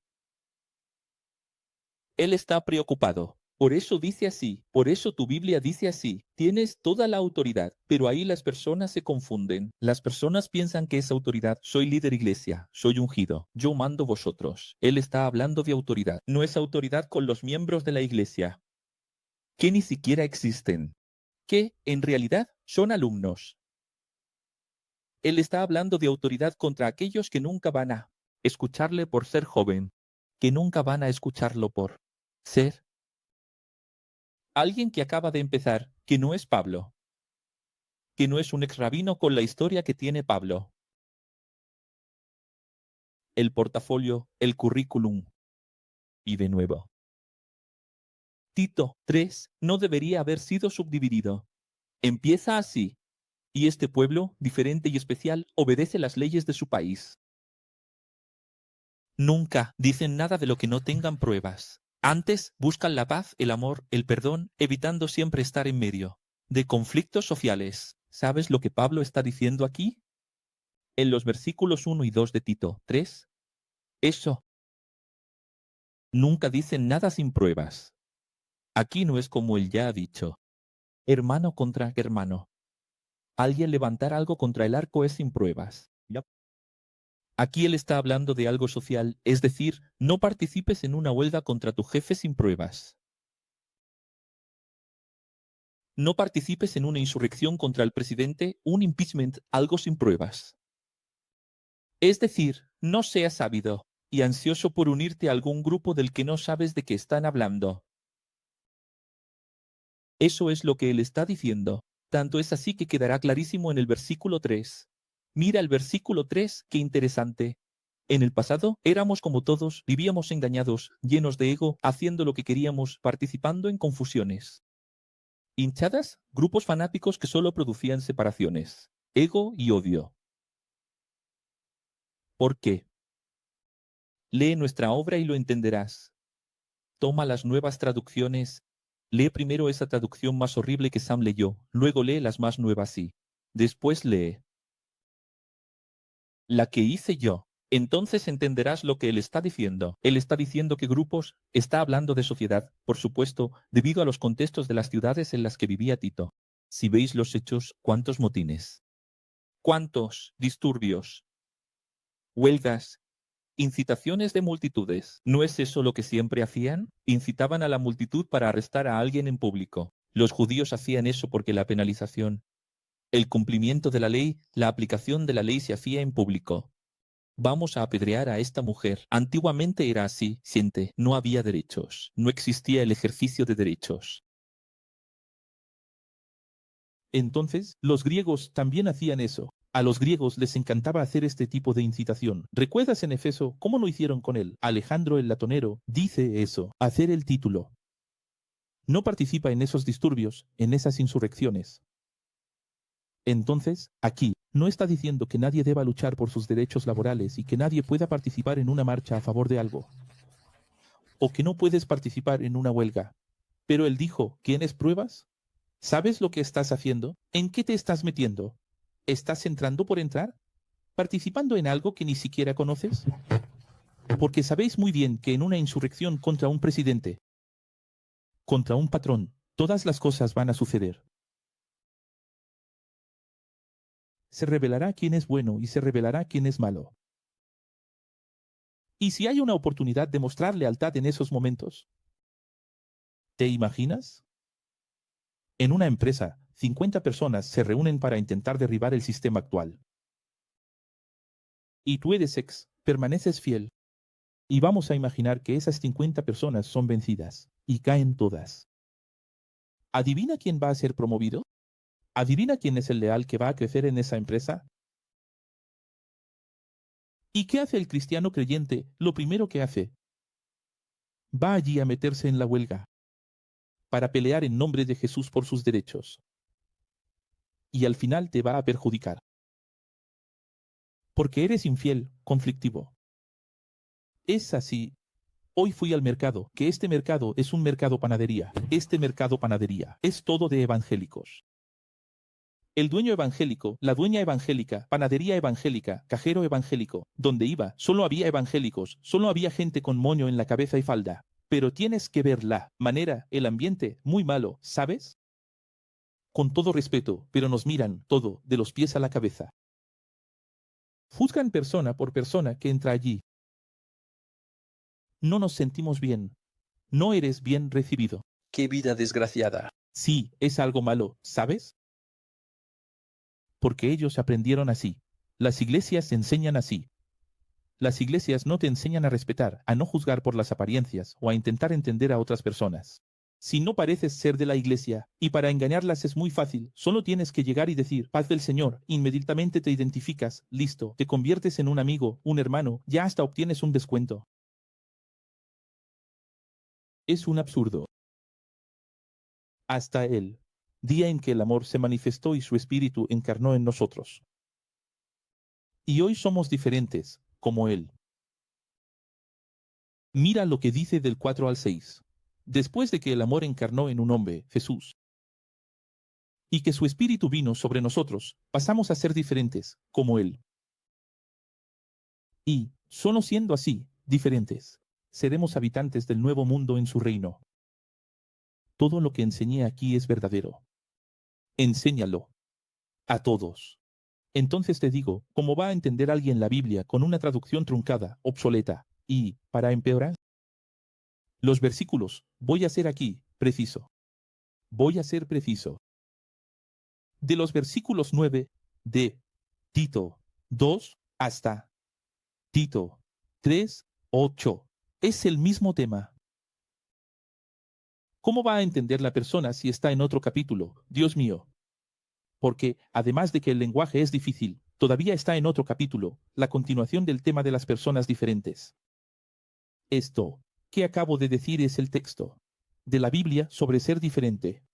Él está preocupado. Por eso dice así, por eso tu Biblia dice así. Tienes toda la autoridad, pero ahí las personas se confunden. Las personas piensan que es autoridad. Soy líder iglesia, soy ungido, yo mando vosotros. Él está hablando de autoridad. No es autoridad con los miembros de la iglesia, que ni siquiera existen, que, en realidad, son alumnos. Él está hablando de autoridad contra aquellos que nunca van a escucharle por ser joven, que nunca van a escucharlo por ser alguien que acaba de empezar, que no es Pablo, que no es un ex rabino con la historia que tiene Pablo. El portafolio, el currículum. Y de nuevo. Tito 3 no debería haber sido subdividido. Empieza así. Y este pueblo, diferente y especial, obedece las leyes de su país. Nunca dicen nada de lo que no tengan pruebas. Antes buscan la paz, el amor, el perdón, evitando siempre estar en medio de conflictos sociales. ¿Sabes lo que Pablo está diciendo aquí? En los versículos 1 y 2 de Tito 3. Eso. Nunca dicen nada sin pruebas. Aquí no es como él ya ha dicho. Hermano contra hermano. Alguien levantar algo contra el arco es sin pruebas. Aquí él está hablando de algo social, es decir, no participes en una huelga contra tu jefe sin pruebas. No participes en una insurrección contra el presidente, un impeachment, algo sin pruebas. Es decir, no seas ávido y ansioso por unirte a algún grupo del que no sabes de qué están hablando. Eso es lo que él está diciendo. Tanto es así que quedará clarísimo en el versículo 3. Mira el versículo 3, qué interesante. En el pasado éramos como todos, vivíamos engañados, llenos de ego, haciendo lo que queríamos, participando en confusiones. Hinchadas, grupos fanáticos que solo producían separaciones, ego y odio. ¿Por qué? Lee nuestra obra y lo entenderás. Toma las nuevas traducciones. Lee primero esa traducción más horrible que Sam leyó, luego lee las más nuevas y después lee la que hice yo. Entonces entenderás lo que él está diciendo. Él está diciendo que grupos, está hablando de sociedad, por supuesto, debido a los contextos de las ciudades en las que vivía Tito. Si veis los hechos, ¿cuántos motines? ¿Cuántos disturbios? Huelgas, incitaciones de multitudes. ¿No es eso lo que siempre hacían? Incitaban a la multitud para arrestar a alguien en público. Los judíos hacían eso porque la penalización, el cumplimiento de la ley, la aplicación de la ley se hacía en público. Vamos a apedrear a esta mujer. Antiguamente era así, siente, no había derechos, no existía el ejercicio de derechos. Entonces, los griegos también hacían eso. A los griegos les encantaba hacer este tipo de incitación. ¿Recuerdas en Efeso cómo lo hicieron con él? Alejandro el Latonero dice eso, hacer el título. No participa en esos disturbios, en esas insurrecciones. Entonces, aquí, no está diciendo que nadie deba luchar por sus derechos laborales y que nadie pueda participar en una marcha a favor de algo. O que no puedes participar en una huelga. Pero él dijo, ¿tienes pruebas? ¿Sabes lo que estás haciendo? ¿En qué te estás metiendo? ¿Estás entrando por entrar? ¿Participando en algo que ni siquiera conoces? Porque sabéis muy bien que en una insurrección contra un presidente, contra un patrón, todas las cosas van a suceder. Se revelará quién es bueno y se revelará quién es malo. ¿Y si hay una oportunidad de mostrar lealtad en esos momentos? ¿Te imaginas? En una empresa, 50 personas se reúnen para intentar derribar el sistema actual. Y tú eres permaneces fiel. Y vamos a imaginar que esas 50 personas son vencidas y caen todas. ¿Adivina quién va a ser promovido? ¿Adivina quién es el leal que va a crecer en esa empresa? ¿Y qué hace el cristiano creyente? Lo primero que hace, va allí a meterse en la huelga para pelear en nombre de Jesús por sus derechos. Y al final te va a perjudicar. Porque eres infiel, conflictivo. Es así. Hoy fui al mercado, que este mercado es un mercado panadería. Este mercado panadería es todo de evangélicos. El dueño evangélico, la dueña evangélica, panadería evangélica, cajero evangélico. Donde iba, solo había evangélicos, solo había gente con moño en la cabeza y falda. Pero tienes que ver la manera, el ambiente, muy malo, ¿sabes? Con todo respeto, pero nos miran todo, de los pies a la cabeza. Juzgan persona por persona que entra allí. No nos sentimos bien. No eres bien recibido. ¡Qué vida desgraciada! Sí, es algo malo, ¿sabes? Porque ellos aprendieron así. Las iglesias enseñan así. Las iglesias no te enseñan a respetar, a no juzgar por las apariencias o a intentar entender a otras personas. Si no pareces ser de la iglesia, y para engañarlas es muy fácil, solo tienes que llegar y decir, paz del Señor, inmediatamente te identificas, listo, te conviertes en un amigo, un hermano, ya hasta obtienes un descuento. Es un absurdo. Hasta el día en que el amor se manifestó y su espíritu encarnó en nosotros. Y hoy somos diferentes, como Él. Mira lo que dice del 4 al 6. Después de que el amor encarnó en un hombre, Jesús, y que su espíritu vino sobre nosotros, pasamos a ser diferentes, como Él. Y, solo siendo así, diferentes, seremos habitantes del nuevo mundo en su reino. Todo lo que enseñé aquí es verdadero. Enséñalo. A todos. Entonces te digo, ¿cómo va a entender alguien la Biblia con una traducción truncada, obsoleta? Y, para empeorar, los versículos, voy a ser aquí, preciso. Voy a ser preciso. De los versículos 9 de Tito 2 hasta Tito 3, 8. Es el mismo tema. ¿Cómo va a entender la persona si está en otro capítulo? Dios mío. Porque, además de que el lenguaje es difícil, todavía está en otro capítulo, la continuación del tema de las personas diferentes. Esto que acabo de decir es el texto de la Biblia sobre ser diferente.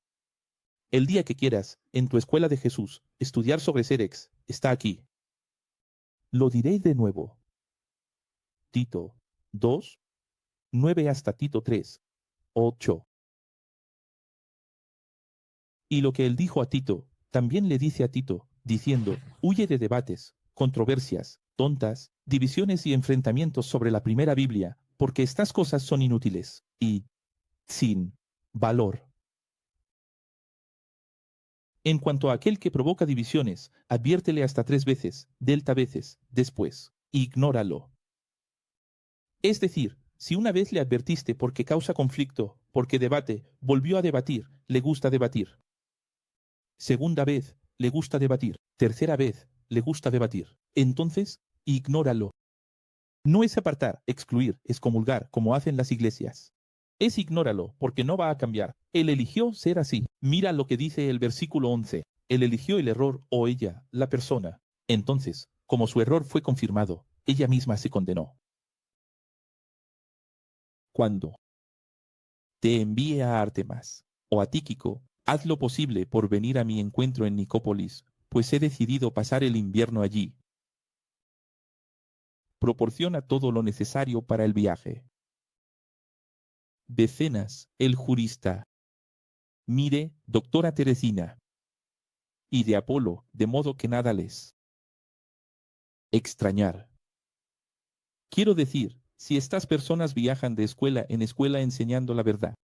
El día que quieras, en tu escuela de Jesús, estudiar sobre Serex, está aquí. Lo diré de nuevo. Tito 2, 9 hasta Tito 3, 8. Y lo que él dijo a Tito, también le dice a Tito, diciendo, huye de debates, controversias, tontas, divisiones y enfrentamientos sobre la primera Biblia, porque estas cosas son inútiles y sin valor. En cuanto a aquel que provoca divisiones, adviértele hasta 3 veces, delta veces, después, ignóralo. Es decir, si una vez le advertiste porque causa conflicto, porque debate, volvió a debatir, le gusta debatir. Segunda vez, le gusta debatir. Tercera vez, le gusta debatir. Entonces, ignóralo. No es apartar, excluir, excomulgar, como hacen las iglesias. Es ignóralo, porque no va a cambiar. Él eligió ser así. Mira lo que dice el versículo 11. Él eligió el error o ella, la persona. Entonces, como su error fue confirmado, ella misma se condenó. Cuando te envíe a Artemas o a Tíquico, haz lo posible por venir a mi encuentro en Nicópolis, pues he decidido pasar el invierno allí. Proporciona todo lo necesario para el viaje. Becenas, el jurista. Mire, doctora Teresina. Y de Apolo, de modo que nada les extrañar. Quiero decir, si estas personas viajan de escuela en escuela enseñando la verdad,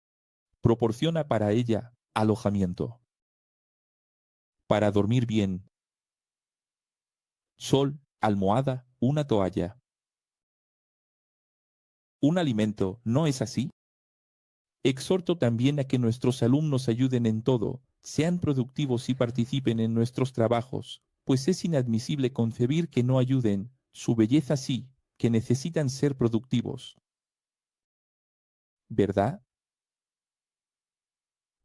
proporciona para ella alojamiento. Para dormir bien. Sol, almohada, una toalla. Un alimento, ¿no es así? Exhorto también a que nuestros alumnos ayuden en todo, sean productivos y participen en nuestros trabajos, pues es inadmisible concebir que no ayuden, su belleza sí, que necesitan ser productivos. ¿Verdad?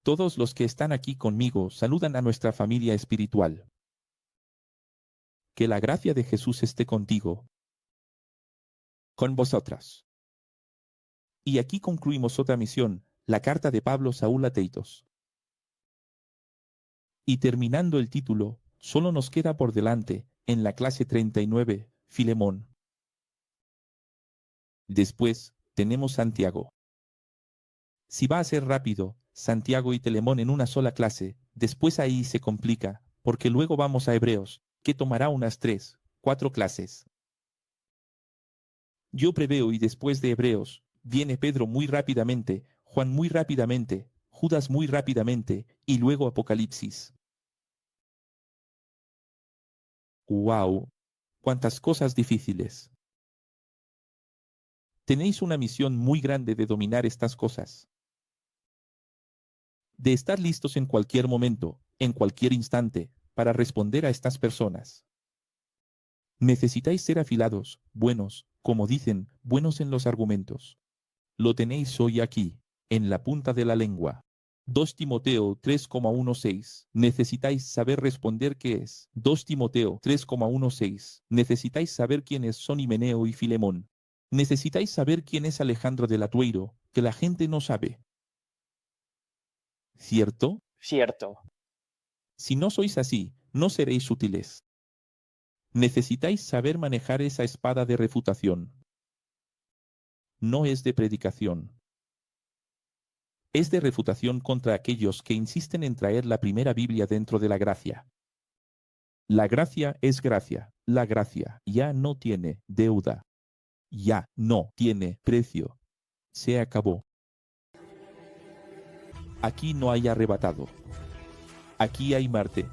Todos los que están aquí conmigo saludan a nuestra familia espiritual. Que la gracia de Jesús esté contigo, con vosotras. Y aquí concluimos otra misión, la carta de Pablo Saúl a Teitos. Y terminando el título, solo nos queda por delante, en la clase 39, Filemón. Después, tenemos Santiago. Si va a ser rápido, Santiago y Telemón en una sola clase, después ahí se complica, porque luego vamos a Hebreos, que tomará unas 3, 4 clases. Yo preveo y después de Hebreos, viene Pedro muy rápidamente, Juan muy rápidamente, Judas muy rápidamente, y luego Apocalipsis. ¡Wow! ¡Cuántas cosas difíciles! Tenéis una misión muy grande de dominar estas cosas. De estar listos en cualquier momento, en cualquier instante, para responder a estas personas. Necesitáis ser afilados, buenos, como dicen, buenos en los argumentos. Lo tenéis hoy aquí, en la punta de la lengua. 2 Timoteo 3,16. Necesitáis saber responder qué es. 2 Timoteo 3,16. Necesitáis saber quiénes son Himeneo y Filemón. Necesitáis saber quién es Alejandro del Atueiro, que la gente no sabe. ¿Cierto? Cierto. Si no sois así, no seréis útiles. Necesitáis saber manejar esa espada de refutación. No es de predicación. Es de refutación contra aquellos que insisten en traer la primera Biblia dentro de la gracia. La gracia es gracia. La gracia ya no tiene deuda. Ya no tiene precio. Se acabó. Aquí no hay arrebatado. Aquí hay Marte.